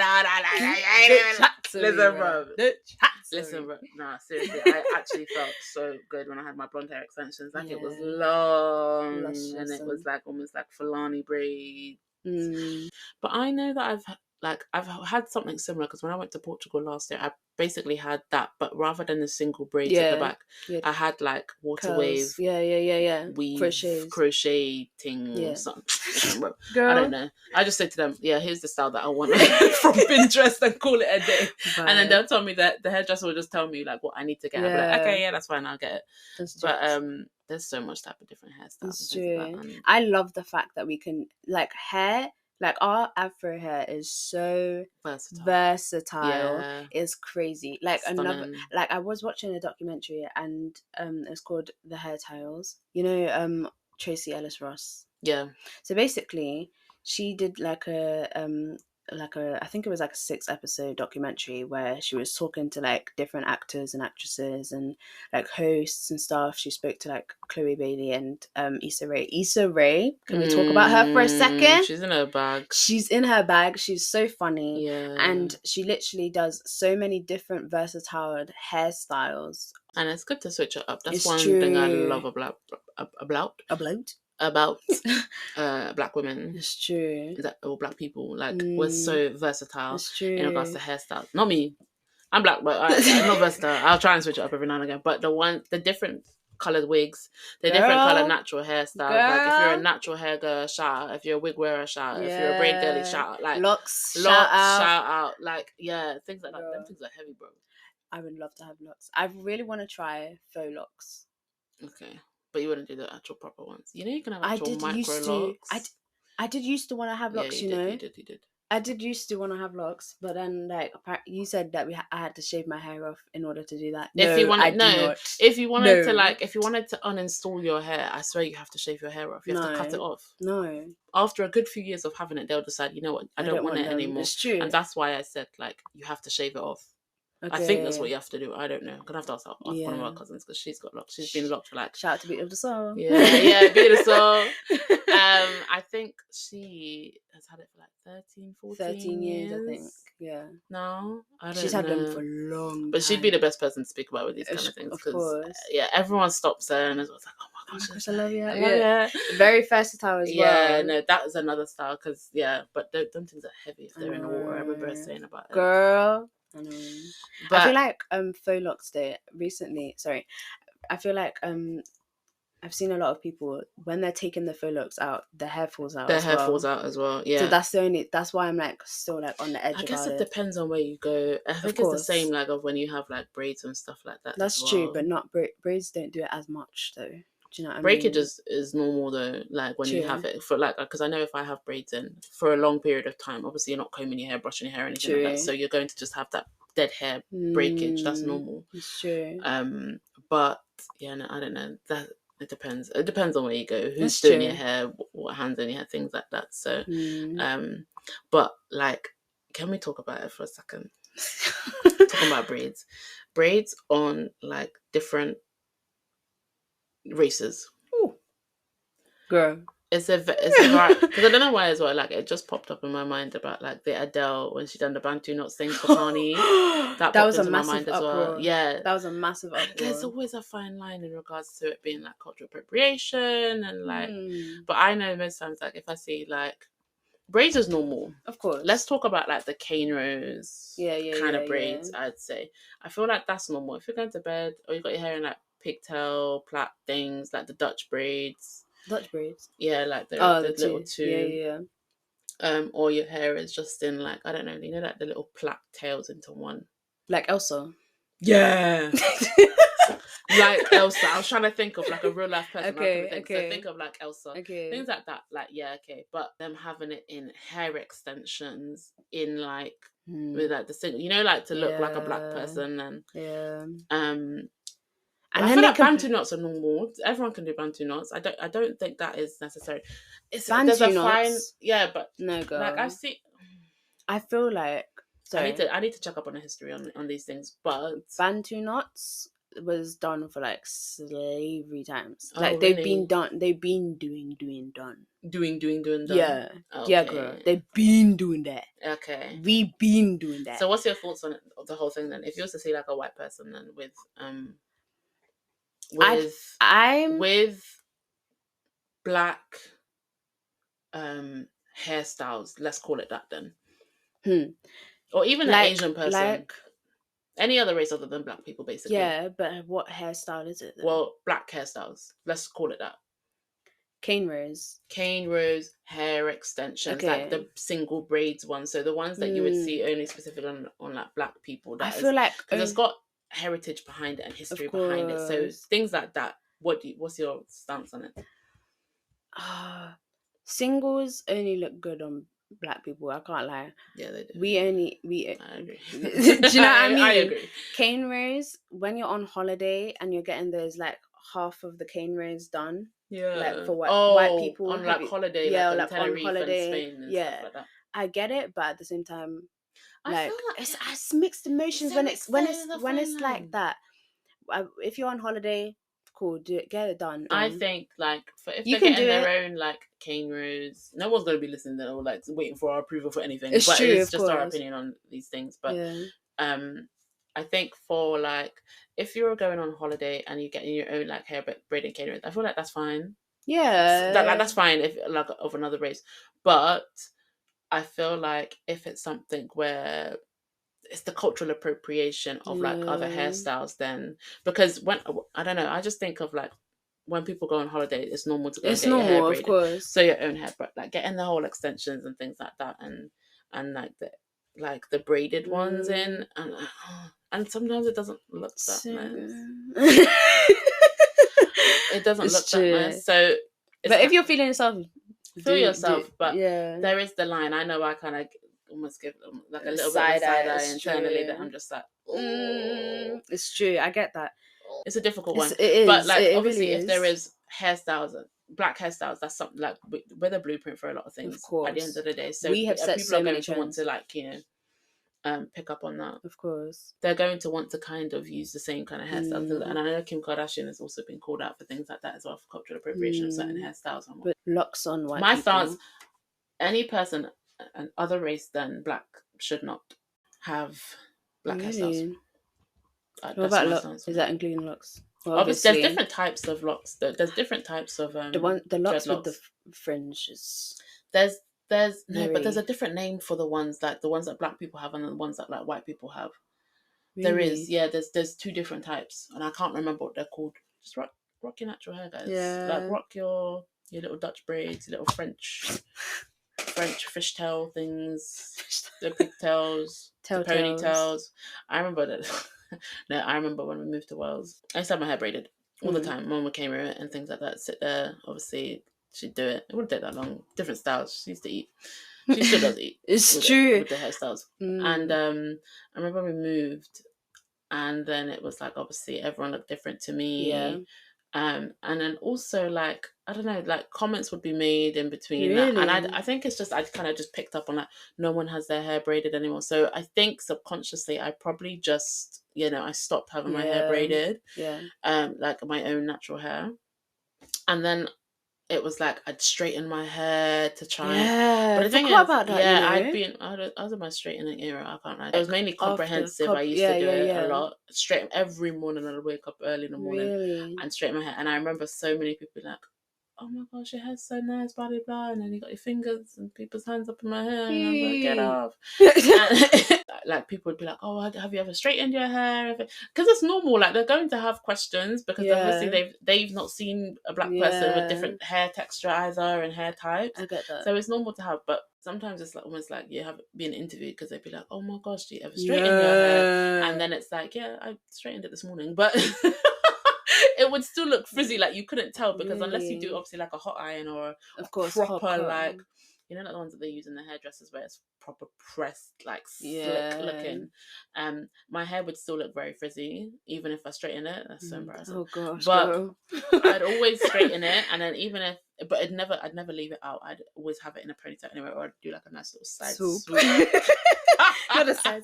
Listen, bro. Nah, seriously, I actually felt so good when I had my blonde hair extensions. Like, it was long, and it was like almost like Fulani braids. But I know that I've had something similar, because when I went to Portugal last year, I basically had that, but rather than the single braids at the back, I had like water wave, weave, crocheting or something. Girl. I don't know. I just said to them, yeah, here's the style that I want from Pinterest, and call it a day. Bye. And then they'll tell me that the hairdresser will just tell me like what I need to get. I'll be like, okay, yeah, that's fine, I'll get it. But there's so much type of different hairstyles. It's true. I love the fact that we can, like, hair, like our Afro hair is so versatile. Yeah. It's crazy. Like Stunning. I was watching a documentary, and it's called The Hairstyles. You know, Tracy Ellis Ross. Yeah. So basically, she did like a I think it was like a 6-episode documentary where she was talking to like different actors and actresses and like hosts and stuff. She spoke to like Chloe Bailey and Issa Rae. Issa Rae, can we talk about her for a second? She's in her bag. She's in her bag. She's so funny. Yeah. And she literally does so many different versatile hairstyles. And it's good to switch it up. That's one thing I love about black women. It's true. Or black people, like, we're so versatile. It's true. In regards to hairstyles. Not me. I'm black, but I'm not versatile. I'll try and switch it up every now and again. But the different coloured wigs, the different coloured natural hairstyles. Like, if you're a natural hair girl, shout out. If you're a wig wearer, shout out. If you're a braid girly, shout out. Like, locks, shout out. Like, yeah, things like that. Them things are heavy, bro. I would love to have locks. I really want to try faux locks. Okay. But you wouldn't do the actual proper ones. You know, you can have actual micro locks. I did used to want to have locks, you know. You did. I did used to want to have locks, but then like you said that I had to shave my hair off in order to do that. If you wanted to uninstall your hair, I swear you have to shave your hair off. You have to cut it off. No. After a good few years of having it, they'll decide, you know what, I don't want it anymore. It's true. And that's why I said, like, you have to shave it off. Okay. I think that's what you have to do. I don't know. I'm gonna have to ask one of our cousins, because she's got locks. She's been locked for like. Shout out to Beauty of the Soul. Yeah, Beauty of the Soul. I think she has had it for like 13 years. I think. Yeah. No, I don't know. She's had them for long. But she'd be the best person to speak about with these kind of things. Of course. Yeah, everyone stops her and is like, oh my gosh, I love you. Yeah. Very versatile as well. Yeah, no, that was another style, because but them things are heavy if they're in the water. I remember her saying about it. Girl. I know. But I feel like faux locks recently. Sorry, I feel like I've seen a lot of people when they're taking the faux locks out, their hair falls out. Falls out as well. Yeah. So that's why I'm like still like on the edge. I guess it depends on where you go. I think it's the same like of when you have like braids and stuff like that. That's true, but not braids don't do it as much though. Do you know what I mean? Breakage is normal though, like when you have it for like, because I know if I have braids in for a long period of time, obviously you're not combing your hair, brushing your hair, anything like that, so you're going to just have that dead hair breakage. That's normal. It's true. But yeah, no, I don't know. That it depends. It depends on where you go, who's doing your hair, what hands on your hair, things like that. So, but like, can we talk about it for a second? Talking about braids on like different races. Ooh. Girl, it's a because I don't know why as well. Like, it just popped up in my mind about like the Adele when she done the Bantu knots thing for Kanye. that was a massive uproar. Well. Yeah, that was a massive uproar. There's always a fine line in regards to it being like cultural appropriation and like. But I know most times, like, if I see like braids is normal, of course. Let's talk about like the cane rose kind of braids. I'd say I feel like that's normal. If you're going to bed or you got your hair in like pigtail plait things, like the Dutch braids. Yeah, like the little two. Or your hair is just in like, I don't know, you know, like the little plait tails into one. Like Elsa. Yeah. Like Elsa. I was trying to think of like a real life person. Okay. So think of like Elsa. Okay. Things like that. Like, yeah, okay. But them having it in hair extensions in like with like the single, you know, like to look like a black person and and I feel like Bantu knots are normal. Everyone can do Bantu knots. I don't think that is necessary. There's a fine, but no, girl. Like I've seen. I feel like I need to check up on the history on these things. But Bantu knots was done for like slavery times. Oh, Like really? they've been doing done. Yeah. Yeah, girl. They've been doing that. Okay. We've been doing that. So what's your thoughts on it, the whole thing then? If you was to see like a white person then with black hairstyles, let's call it that then. Or even an Asian person. Any other race other than black people, basically. Yeah, but what hairstyle is it then? Well, black hairstyles. Let's call it that. Cane rows, hair extensions, like the single braids ones. So the ones that you would see only specifically on like black people. That I feel like because it's got heritage behind it and history behind it. So things like that. What's your stance on it? Singles only look good on black people. I can't lie. Yeah, they do. I agree. Do you know what I mean? I agree. Cane rows, when you're on holiday and you're getting those like half of the cane rows done. Yeah. Like for white people on like holiday. Yeah, like on holiday. And Spain and stuff like that. I get it, but at the same time, like it's mixed emotions when it's like that. If you're on holiday, cool, get it done. I think like if they're getting their own like cane rows, no one's gonna be listening or like waiting for our approval for anything. It's true, it's just our opinion on these things. But I think for like if you're going on holiday and you're getting your own like hair braiding cane rows, I feel like that's fine. Yeah, that's fine if like of another race. But I feel like if it's something where it's the cultural appropriation of like other hairstyles, then because when I don't know, I just think of like when people go on holiday, it's normal to go and get your hair braided. Of course. So your own hair, but like getting the whole extensions and things like that, and like the braided ones in, and sometimes it doesn't look that nice. It doesn't look that nice. So, but if you're feeling yourself, feel yourself. But there is the line. I know I kind of almost give them like a little bit of a side eye internally that I'm just like, it's true. I get that. It's a difficult one. It is. But like obviously really if there is hairstyles, black hairstyles, that's something like we're the blueprint for a lot of things. Of course. At the end of the day. So we have set people are going to want to like, pick up on that. Of course. They're going to want to kind of use the same kind of hairstyles. And I know Kim Kardashian has also been called out for things like that as well, for cultural appropriation of certain hairstyles. But locks on white My stance, any person, an other race than black, should not have black hairstyles. What about locks? Is that including locks? Well, obviously, there's different types of locks. There's different types of the locks with the fringes. There's no, but there's a different name for the ones that black people have and the ones that like white people have. Really? There is, yeah. There's two different types, and I can't remember what they're called. Just rock your natural hair, guys. Yeah. Like rock your little Dutch braids, your little French fishtail things, the pigtails, the ponytails. I remember that. No, I remember when we moved to Wales. I used to have my hair braided all the time. Mum came over and things like that. Sit there, obviously. She'd do it. It wouldn't take that long. Different styles. She used to eat. She still does eat. It's true. With the hairstyles. And I remember we moved, and then it was like obviously everyone looked different to me. Yeah. And then also like I don't know, like comments would be made in between that, and I think it's just I kind of just picked up on like no one has their hair braided anymore. So I think subconsciously I probably just I stopped having my hair braided. Yeah. Like my own natural hair, and then it was like I'd straighten my hair to try. Yeah, but the thing is, about that. Yeah, I was in my straightening era. I can't lie. It was mainly comprehensive. I used to do it a lot. Straighten every morning. I'd wake up early in the morning and straighten my hair. And I remember so many people like, "Oh my gosh, your hair's so nice, blah blah blah," and then you got your fingers and people's hands up in my hair, and I'm like, "Get off!" And, like people would be like, "Oh, have you ever straightened your hair?" Because it's normal. Like they're going to have questions because obviously they've not seen a black person with different hair texture either and hair types. I get that. So it's normal to have, but sometimes it's like almost like you have being interviewed because they'd be like, "Oh my gosh, do you ever straighten your hair?" And then it's like, "Yeah, I straightened it this morning," but. It would still look frizzy, like you couldn't tell because unless you do obviously like a hot iron or of course proper like like the ones that they use in the hairdressers where it's proper pressed like slick looking. My hair would still look very frizzy even if I straighten it. That's so embarrassing. Oh gosh, but I'd always straighten it, and then even if I'd never leave it out. I'd always have it in a ponytail anyway, or I'd do like a nice little side swoop. Not a side.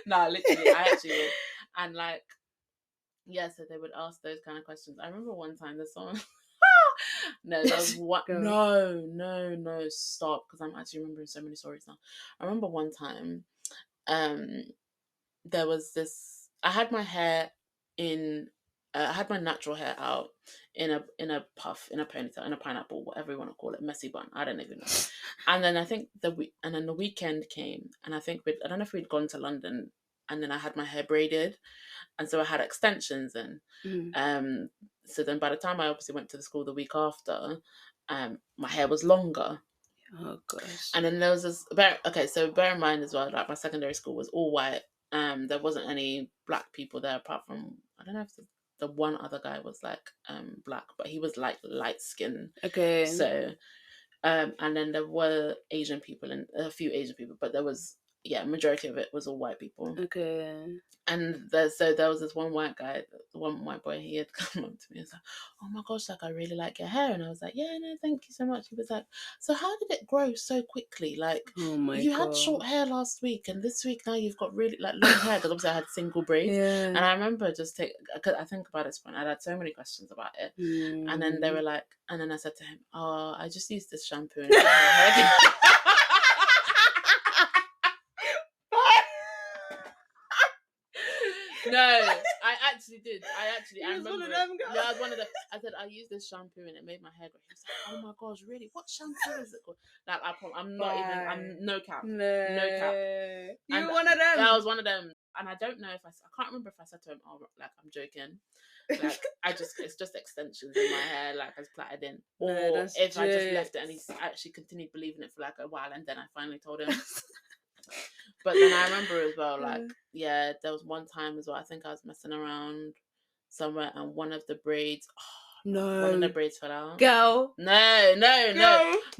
Nah, literally, I actually would. And like. Yeah, so they would ask those kind of questions. I remember one time there's someone. No, there was what? No, stop! Because I'm actually remembering so many stories now. I remember one time, there was this. I had my hair in. I had my natural hair out in a puff, in a ponytail, in a pineapple, whatever you want to call it, messy bun. I don't even know. And then I think the weekend came, and I think I don't know if we'd gone to London, and then I had my hair braided, and so I had extensions in. So then by the time I obviously went to the school the week after, my hair was longer. Oh gosh. And then there was this so bear in mind as well, like my secondary school was all white. There wasn't any black people there apart from, I don't know if the one other guy was like black, but he was like light skin. Okay. So and then there were Asian people and a few Asian people, but there was majority of it was all white people. Okay. And there was this one white guy, one white boy, he had come up to me and said, "Oh my gosh, like I really like your hair." And I was like, "Yeah, no, thank you so much." He was like, "So how did it grow so quickly? Like, you had short hair last week and this week now you've got really like long hair." Because obviously I had single braids. Yeah. And I remember I think about this point, I had so many questions about it. And then they were like, and then I said to him, "Oh, I just used this shampoo and it made my hair." No, I actually did. I remember. One of them Yeah, I was one of them. I said I used this shampoo and it made my hair grow. He was like, "Oh my gosh, really? What shampoo is it called?" Like I'm not even. I'm no cap. No cap. You were one of them. Yeah, I was one of them. And I don't know if I can't remember if I said to him, "Oh, like I'm joking." Like it's just extensions in my hair, like as plaited in, or if I just left it and he actually continued believing it for like a while, and then I finally told him. But then I remember as well, like, there was one time as well, I think I was messing around somewhere and one of the braids, one of the braids fell out. Girl. No. Let me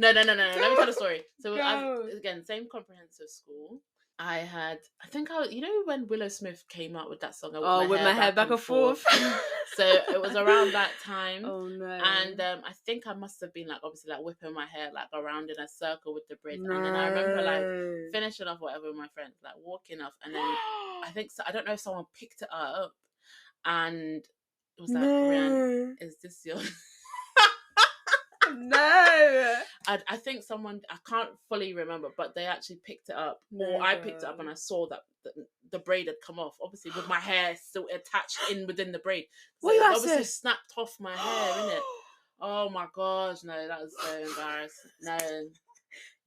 tell the story. So again, same comprehensive school. I think you know when Willow Smith came out with that song, with my hair back and forth. So it was around that time. Oh no. And I think I must have been like obviously like whipping my hair like around in a circle with the braids. No. And then I remember like finishing off whatever with my friends, like walking off, and then I think I don't know if someone picked it up and it was like, "Rian, is this yours?" No. I think someone, I can't fully remember, but they actually picked it up, or I picked it up and I saw that the braid had come off, obviously with my hair still attached within the braid. So it obviously snapped off my hair, innit? Oh my gosh, no, that was so embarrassing.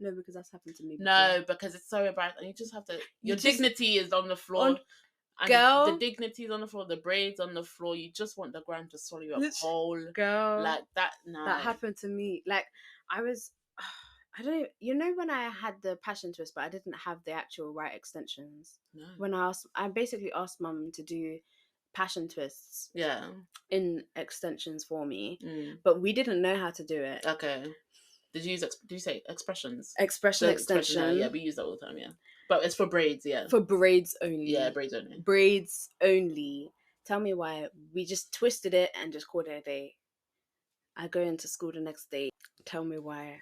No, because that's happened to me before. No, because it's so embarrassing. You just have to, your dignity is on the floor. And girl, the dignity's on the floor, the braids on the floor. You just want the ground to swallow you up whole. Girl, like that. No, that happened to me. Like I was, I don't know. You know when I had the passion twist, but I didn't have the actual right extensions. No. When I basically asked mum to do passion twists. Yeah. In extensions for me, but we didn't know how to do it. Okay. Did you say expressions? Expression extension. Yeah, we use that all the time. Yeah, but it's for braids. Yeah, for braids only. Yeah, braids only. Braids only. Tell me why. We just twisted it and just called it a day. I go into school the next day. Tell me why.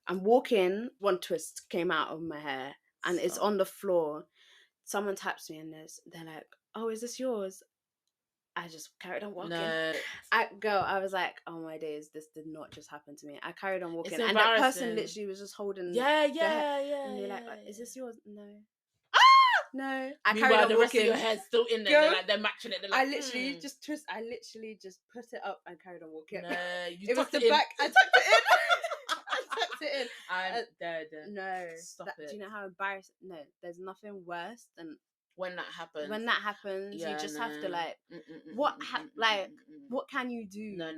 I'm walking. One twist came out of my hair and it's on the floor. Someone taps me and they're like, "Oh, is this yours?" I just carried on walking. No. I was like, "Oh my days, this did not just happen to me." I carried on walking, and that person literally was just holding. Yeah. And they're like, "Is this yours?" No. No. I carried on the walking. Rest of your hair's still in there. They're matching it. They're like, I literally just put it up and carried on walking. No, it was the back. I tucked it in. I'm dead. No. Stop it. Do you know how embarrassing? No, there's nothing worse than when that happens. You just have to like, what can you do? No.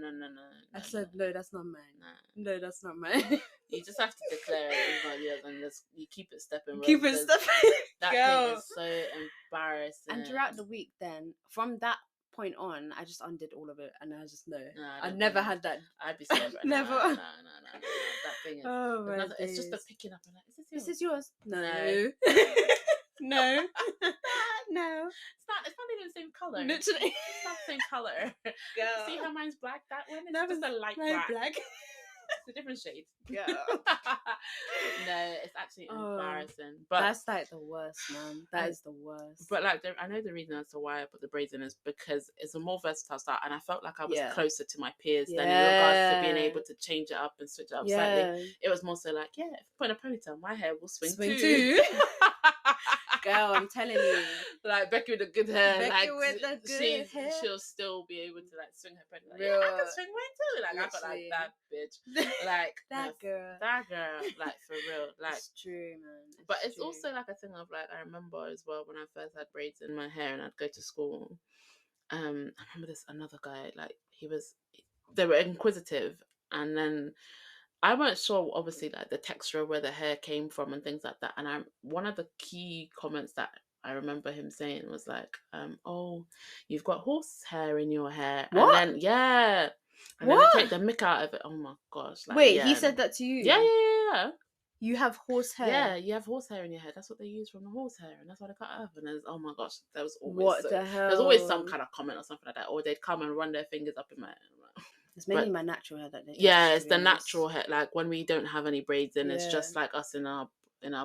I said, no, that's not mine. No, that's not mine. You just have to declare it as not yours, and you keep it stepping. Keep it stepping. That thing is so embarrassing. And throughout the week, then from that point on, I just undid all of it, and I just I never had that. I'd be scared. Never. No. That thing is. Oh my nothing, it's just the picking up and like, is this yours? No. No. No. It's not even the same colour. Literally. It's not the same colour. Girl. See how mine's black? That one is just a light black. It's a different shade. Yeah. No, it's actually embarrassing. But that's like the worst, man. That is the worst. But like, I know the reason as to why I put the braids in is because it's a more versatile style, and I felt like I was closer to my peers than in regards to being able to change it up and switch it up slightly. It was more so like, if I put in a ponytail, my hair will swing too. Girl, I'm telling you. Like Becky with the good hair. Becky with the good hair. She'll still be able to like swing her ponytail. Like, I can swing mine too. Like, I got like that bitch. Like that girl. Like for real. Like it's true, man. But it's also like a thing of like, I remember as well when I first had braids in my hair and I'd go to school. I remember this another guy, like they were inquisitive, and then I weren't sure, obviously, like the texture of where the hair came from and things like that. And one of the key comments that I remember him saying was like, "Oh, you've got horse hair in your hair." What? And then and then they take the mick out of it. Oh my gosh! Like, wait, he said that to you? Yeah. You have horse hair. Yeah, you have horse hair in your hair. That's what they use from the horse hair, and that's why they cut it off. And there's, oh my gosh, there was always the hell? There's always some kind of comment or something like that, or they'd come and run their fingers up in my hair. It's mainly my natural hair that they it's the natural hair. Like when we don't have any braids in, it's just like us in our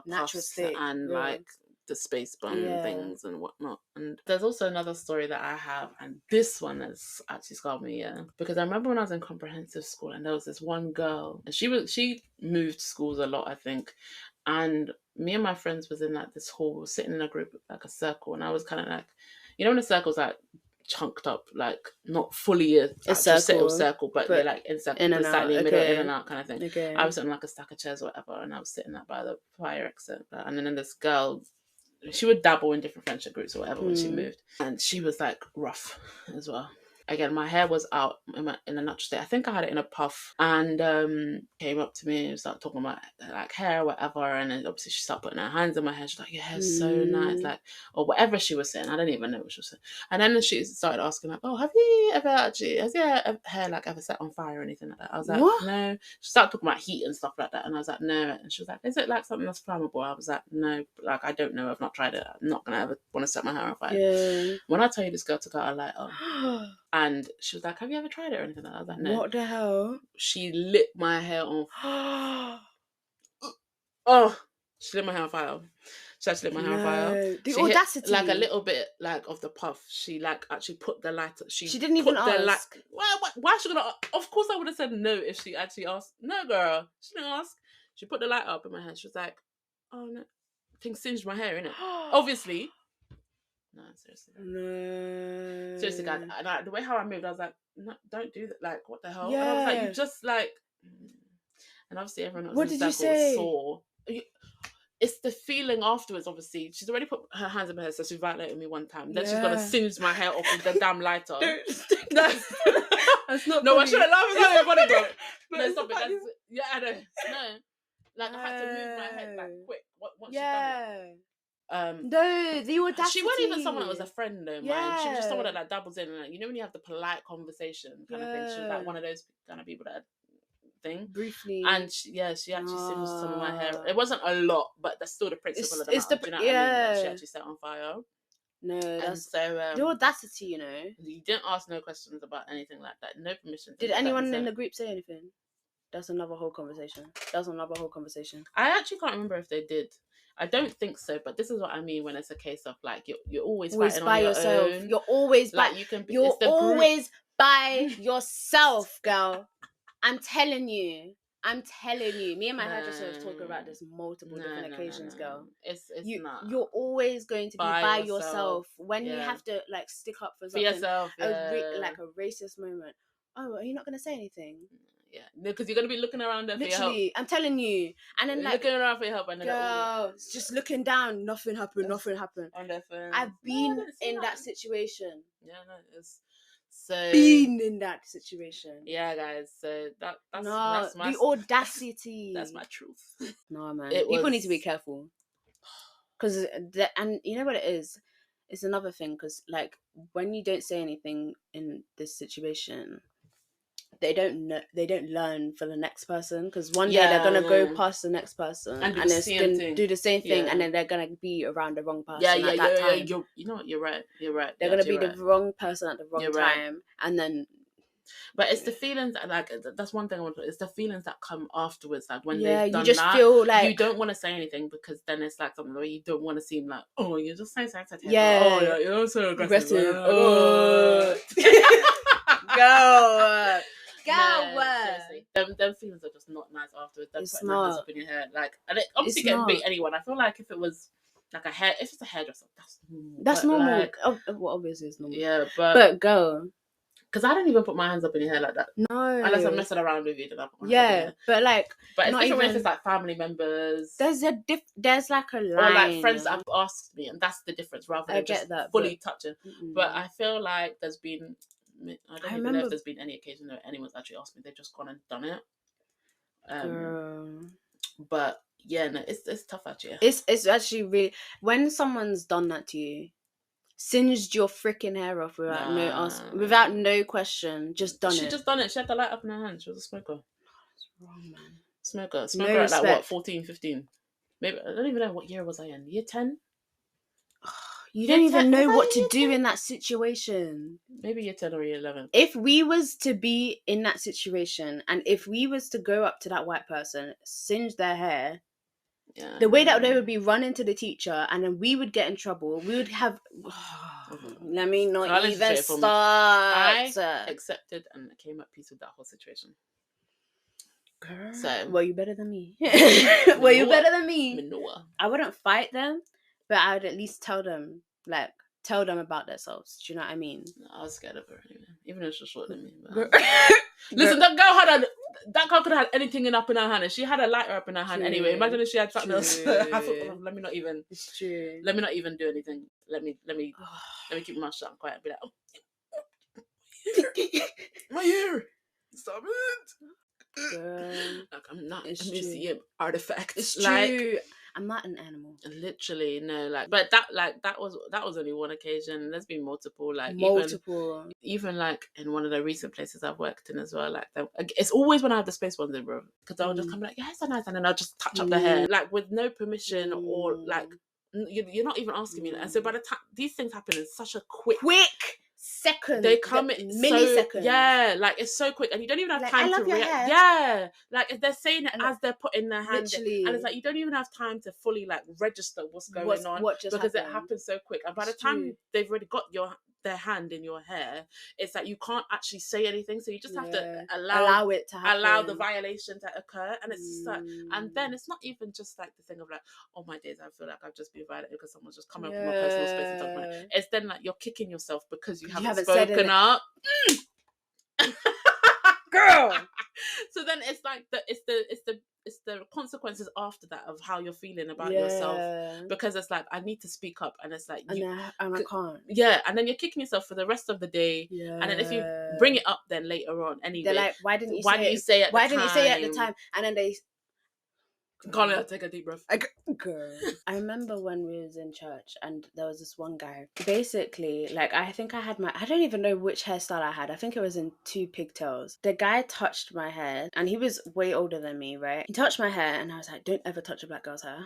puffs and like the space bun things and whatnot. And there's also another story that I have, and this one has actually scarred me, because I remember when I was in comprehensive school, and there was this one girl, and she moved schools a lot, I think, and me and my friends was in like this hall, sitting in a group, like a circle, and I was kind of like, when a circle's like chunked up, like not fully a circle, but they're like in circle, slightly in the middle, in and out kind of thing. Okay. I was sitting like a stack of chairs or whatever, and I was sitting by the fire exit, and then this girl, she would dabble in different friendship groups or whatever when she moved, and she was like rough as well. Again, my hair was out in a natural state. I think I had it in a puff, and came up to me and started talking about like hair or whatever, and then obviously she started putting her hands in my hair. She's like, "Your hair's so nice," like, or whatever she was saying. I don't even know what she was saying. And then she started asking like, "Oh, has your hair like ever set on fire or anything like that?" I was like, "What?" No. She started talking about heat and stuff like that, and I was like, "No." And she was like, "Is it like something that's flammable?" I was like, "No, like I don't know. I've not tried it. I'm not gonna ever want to set my hair on fire." Yeah. When I tell you, this girl took out a lighter. And she was like, "Have you ever tried it or anything like that?" I was like, "No." What the hell? She lit my hair on. Oh, she lit my hair on fire. She actually lit my hair on fire. The audacity. Hit, like a little bit like of the puff. She like actually put the lighter. She didn't even ask. Why is she gonna? Of course I would have said no if she actually asked. No, girl, she didn't ask. She put the light up in my hair. She was like, "Oh no, thing singed my hair, innit?" Obviously. No, seriously. No. Seriously, guys. And the way how I moved, I was like, "No, don't do that. Like, what the hell?" Yeah. And I was like, "You just like..." And obviously everyone else in the circle saw. It's the feeling afterwards, obviously. She's already put her hands in my hair, so she violated me one time. Then she's gonna singe my hair off with the damn lighter. That's not No, funny. I shouldn't laugh. It's not funny, bro. No, stop it. Yeah, I know. No. Like, I had to move my head like quick once she done it. No, the audacity. She wasn't even someone that was a friend though, man. She was just someone that like dabbles in, like, when you have the polite conversation kind of thing. She was like one of those kind of people that thing briefly, and she actually singed some of my hair. It wasn't a lot, but that's still the principle of the matter. Do you know what I mean? Like, she actually set on fire. No, that's so the audacity, You didn't ask no questions about anything like that. No permission. Did anyone in the group say anything? That's another whole conversation. I actually can't remember if they did. I don't think so, but this is what I mean when it's a case of like you're always fighting by yourself. Own. You're always like you're always by yourself, girl. I'm telling you. Me and my hairdresser have talked about this multiple different occasions, girl. It's not. You're always going to be by yourself when you have to like stick up for something. For yourself, like a racist moment. Oh, are you not gonna say anything? Yeah, because you're gonna be looking around there for your help. I'm telling you, and then like looking around for your help, and then girl, just looking down, nothing happened. On their phone. I've been in that situation. Yeah, no, it's so been in that situation. Yeah, guys. So that's my the audacity. That's my truth. No, man, people need to be careful because and you know what it is. It's another thing because like when you don't say anything in this situation, they don't learn for the next person because one day they're gonna go past the next person and it's gonna do the same thing and then they're gonna be around the wrong person at that time. You know what? You're right. They're gonna be the wrong person at the wrong time and then But it's the feelings that, like, that's one thing I want to, it's the feelings that come afterwards, like when Yeah, they've done you just that, feel like you don't want to say anything, because then it's like something where you don't want to seem like, oh, you're just saying something. Yeah. Oh, yeah, you're so aggressive. Go. No, seriously. Them feelings are just not nice afterwards. Them It's putting their hands not. up in your hair. Like, and it obviously It's can be not. anyone. I feel like if it was like if it's a hairdresser, that's normal. That's But, normal. like, Well, obviously it's normal. yeah, But go. because I don't even put my hands up in your hair like that. No. Unless I'm messing around with you, then I put my hands up in your Yeah, hair. but like, But it's not different even if it's like family members. there's like a line. Or like friends that have asked me, and that's the difference, rather than just that, fully touching. Mm-mm. But I feel like there's been, I don't even know if there's been any occasion that anyone's actually asked me. They've just gone and done it. Girl. But yeah, no, it's tough actually. It's actually really, when someone's done that to you, singed your freaking hair off without no question, just done it. She just done it. She had the light up in her hand. She was a smoker. That's wrong, man. Smoker No at respect. like what, 14, 15? Maybe, I don't even know what year was I in. Year 10? You don't even know what to do in that situation. Maybe year 10 or year 11. If we was to be in that situation, and if we was to go up to that white person, singe their hair, the way that they would be running to the teacher, and then we would get in trouble. We would have. Let me not even start. I accepted and came at peace with that whole situation. Girl, so, well, you better than me. Well, you better than me. I wouldn't fight them, but I would at least tell them about themselves. Do you know what I mean? No, I was scared of her anyway, even though she was shorter than me. But, listen, that girl could have had anything up in her hand, and she had a lighter up in her hand anyway. Imagine if she had something else. I thought, let me not even. It's true. Let me not even do anything. Let me keep my mouth shut and quiet and be like, oh, my hair, stop it. Like, I'm not a museum artifact. It's true. I'm not an animal. Literally, no. Like, but that was only one occasion. There's been multiple. Like, even like in one of the recent places I've worked in as well. Like, it's always when I have the space ones in, bro. Because I'll just come like, yeah, it's so nice, and then I'll just touch up the hair, like with no permission or like you're not even asking me. And so by the time these things happen in such a quick second, they come in milliseconds. Yeah, like it's so quick, and you don't even have time to react. Yeah, like if they're saying it as they're putting their hand in, and it's like you don't even have time to fully like register what's going on because it happens so quick. And by the time they've already got their hand in your hair, it's like you can't actually say anything, so you just have to allow it to happen, allow the violation to occur. And it's just like, and then it's not even just like the thing of like, oh my days, I feel like I've just been violated because someone's just come up in my personal space and talking about it. It's then like you're kicking yourself because you haven't spoken up. Girl. So then it's like it's the consequences after that of how you're feeling about yourself, because it's like I need to speak up, and it's like I can't. Yeah, and then you're kicking yourself for the rest of the day. Yeah. And then if you bring it up then later on anyway, they're like, why didn't you say it at the time? And then they can't take a deep breath. Girl. I remember when we was in church, and there was this one guy. Basically, like, I think I don't even know which hairstyle I had. I think it was in 2 pigtails. The guy touched my hair, and he was way older than me, right? He touched my hair, and I was like, don't ever touch a black girl's hair.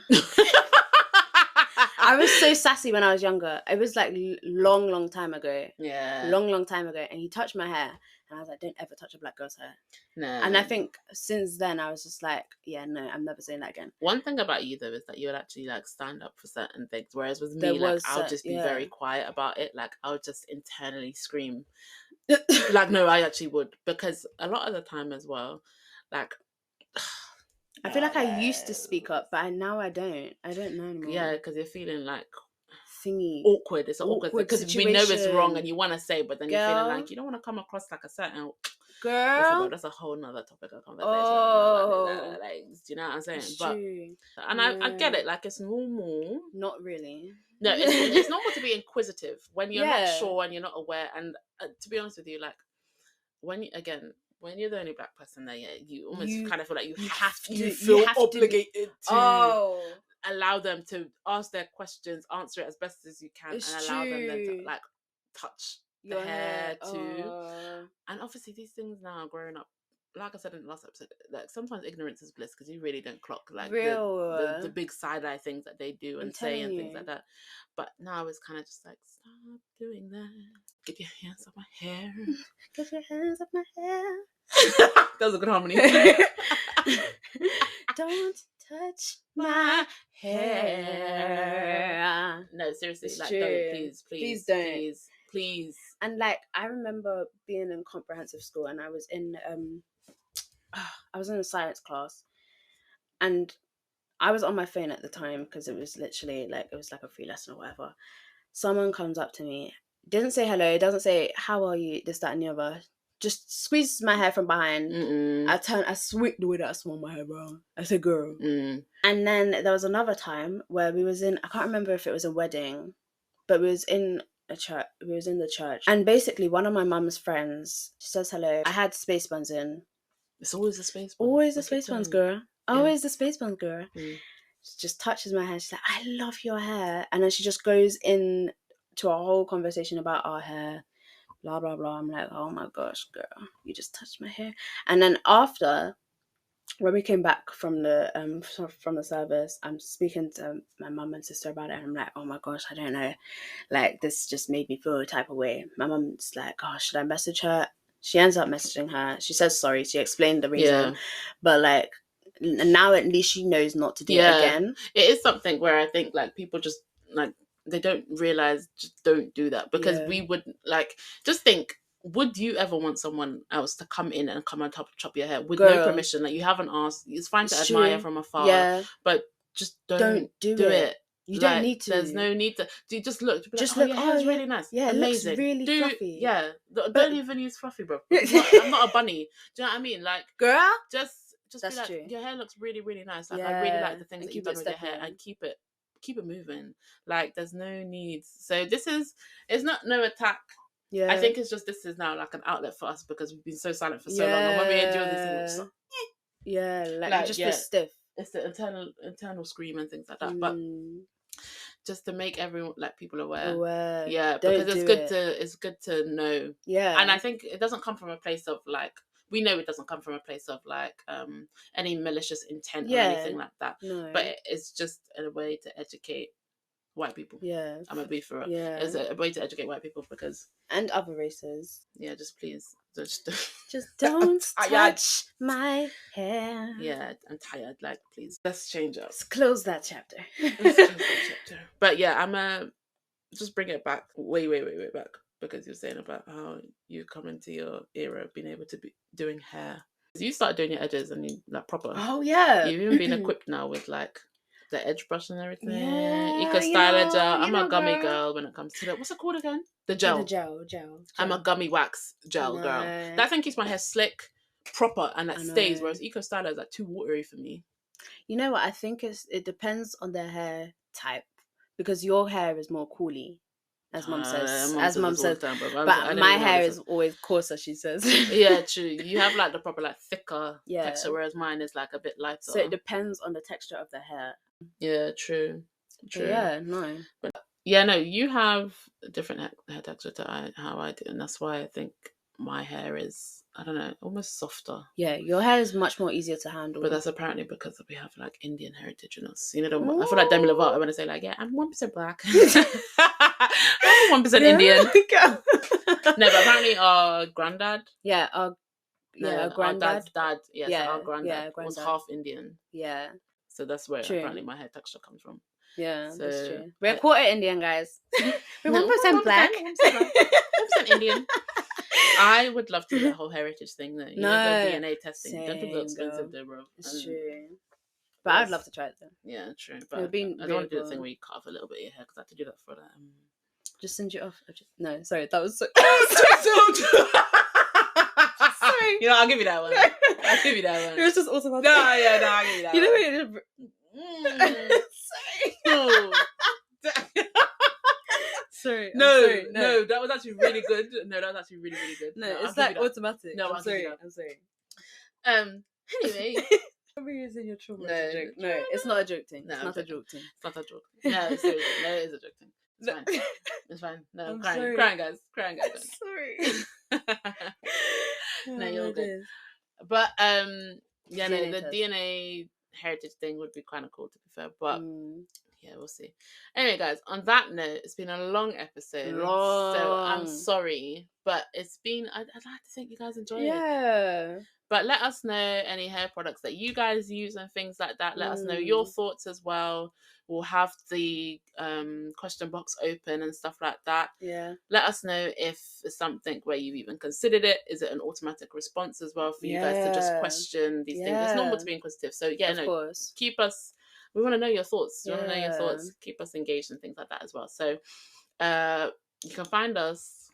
I was so sassy when I was younger. It was like long time ago. Yeah. Long time ago. And he touched my hair. And I was like, don't ever touch a black girl's hair. No. And I think since then I was just like, yeah, no, I'm never saying that again. One thing about you though is that you would actually like stand up for certain things. Whereas with me, like I'll just be very quiet about it. Like I'll just internally scream. Like, no, I actually would. Because a lot of the time as well, like I feel like I used to speak up, but now I don't. I don't know anymore. Yeah, because you're feeling like thingy. Awkward. It's an awkward thing because we know it's wrong and you want to say, but then you're feeling like you don't want to come across like a certain girl. That's a whole nother topic of conversation. Oh, like, do you know what I'm saying? It's but true. And I get it. Like, it's normal. Not really. No, it's normal to be inquisitive when you're not sure and you're not aware. And to be honest with you, like when you're the only black person there, you almost kind of feel like you feel obligated to allow them to ask their questions, answer it as best as you can, allow them then to like touch your hair too. And obviously these things now growing up, like I said in the last episode, like sometimes ignorance is bliss because you really don't clock like the big side eye things that they do and say and things like that. But now it's kind of just like, stop doing that. Get your hands off my hair. Get your hands off my hair. That was a good harmony. Don't touch my hair. No, seriously, It's like true. don't, please don't, please. And like I remember being in comprehensive school, and I was in a science class, and I was on my phone at the time because it was literally like it was like a free lesson or whatever. Someone comes up to me, doesn't say hello, doesn't say how are you, this, that, and the other. Just squeezes my hair from behind. I sweep the way that I swung my hair, bro. I said, girl. And then there was another time where we was in, I can't remember if it was a wedding, but we was in a church. We was in the church, and basically one of my mum's friends, she says hello. I had space buns in. It's always the space buns. Always the space buns, girl. Always the space buns, girl. She just touches my hair. She's like, I love your hair. And then she just goes in to a whole conversation about our hair. Blah, blah, blah. I'm like, oh my gosh, girl. You just touched my hair. And then after, when we came back from the service, I'm speaking to my mum and sister about it. And I'm like, oh my gosh, I don't know. Like, this just made me feel a type of way. My mum's like, oh, should I message her? She ends up messaging her. She says sorry. She explained the reason. But like, now at least she knows not to do it again. It is something where I think like people just like they don't realize, just don't do that, because we would like just think, would you ever want someone else to come in and come on top chop your hair with no permission? Like, you haven't asked. It's fine to admire from afar, but just don't do it. You don't need to. There's no need to. Just look. Just look. Your hair's really nice. Yeah, amazing. It looks really fluffy. Yeah, don't even use fluffy, bro. I'm not a bunny. Do you know what I mean? Like, girl, just that's be like, true. Your hair looks really, really nice. Like, I really like the things that you've done with your hair, and keep it moving. Like, there's no need. So it's not no attack. I think it's just, this is now like an outlet for us because we've been so silent for so long, and when we endure these things, like just the stiff. It's the internal scream and things like that. But just to make everyone, like, people aware. Yeah, because it's good to know. Yeah. And I think it doesn't come from a place of like, we know it doesn't come from a place of like any malicious intent or anything like that. No. But it's just a way to educate white people. Yeah. I'm a beef for it. Yeah. It's a way to educate white people because, and other races. Yeah, just please. Just don't touch my hair. Yeah, I'm tired. Like, please. Let's change up. Let's close that chapter. But yeah, I'm just bring it back way back, because you're saying about how you come into your era of being able to be doing hair. You started doing your edges and you like proper. Oh yeah. You've even been equipped now with like the edge brush and everything. Yeah, Eco Styler gel. I'm a gummy girl when it comes to that. What's it called again? The gel. The gel. I'm a gummy wax gel girl. That thing keeps my hair slick, proper, and that stays. Whereas Eco Styler is like too watery for me. You know what? I think it depends on the hair type, because your hair is more cooly, as mum says. But my hair is always coarser, she says. Yeah, true. You have like the proper like thicker texture, whereas mine is like a bit lighter. So it depends on the texture of the hair. Yeah, true. But yeah, no. But yeah, no, you have a different hair texture to how I do, and that's why I think my hair is, I don't know, almost softer. Yeah, your hair is much more easier to handle. But that's apparently because we have like Indian heritage in us. You know, I feel like Demi Lovato when I say like, yeah, I'm 1% black. I'm 1% Indian. No, but apparently our granddad. Yeah, our granddad's dad. Yeah, so our granddad was half Indian. Yeah. So that's where apparently my hair texture comes from. Yeah, so, that's true. We're quarter Indian, guys. We're 1% black. 1% Indian. I would love to do that whole heritage thing though. You know, the DNA testing. Don't think that's expensive though, bro. It's true. But I'd love to try it though. Yeah, true. But I don't want to do the thing where you cut off a little bit of your hair, because I have to do that for that. Just send you off. No, sorry, that was so. Sorry. You know, I'll give you that one. I'll give you that one. It was just automatic. No, I'll give you that. You know what? Sorry. No, that was actually really good. No, that was actually really, really good. No, it's like automatic. No, I'm sorry. Anyway. I'm using your trauma as a joke. No, it's not a joke thing. No, it's not a joke thing. It's not a joke. No, seriously. No, it is a joke thing. It's fine. It's fine. No, I'm crying. Crying, guys. Sorry. No, you're good. But yeah, no, DNA the test. DNA heritage thing would be kind of cool, to be fair. But yeah, we'll see. Anyway, guys, on that note, it's been a long episode. So I'm sorry, but it's been. I'd like to think you guys enjoyed it. Yeah. But let us know any hair products that you guys use and things like that. Let us know your thoughts as well. We'll have the question box open and stuff like that. Yeah. Let us know if it's something where you've even considered it. Is it an automatic response as well for you guys to just question these things? It's normal to be inquisitive. So yeah, of course. Keep us. We want to know your thoughts. You want to know your thoughts. Keep us engaged and things like that as well. So you can find us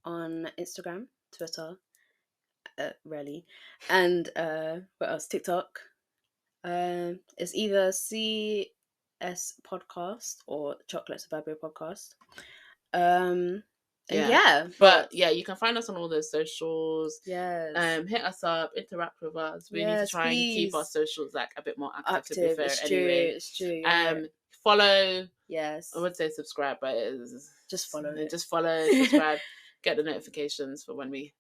on Instagram, Twitter, rarely, and what else? TikTok. It's either CS Podcast or Chocolate Suburbia Podcast. But you can find us on all those socials. Yes. Hit us up, interact with us. We need to try and keep our socials like a bit more active. To be fair, it's true. Follow. Yes. I would say subscribe, but just follow. Just follow, subscribe, get the notifications for when we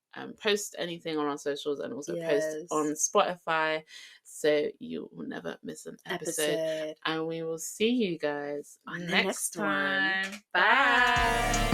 post anything on our socials, and also post on Spotify, so you will never miss an episode. And we will see you guys on the next time. Bye.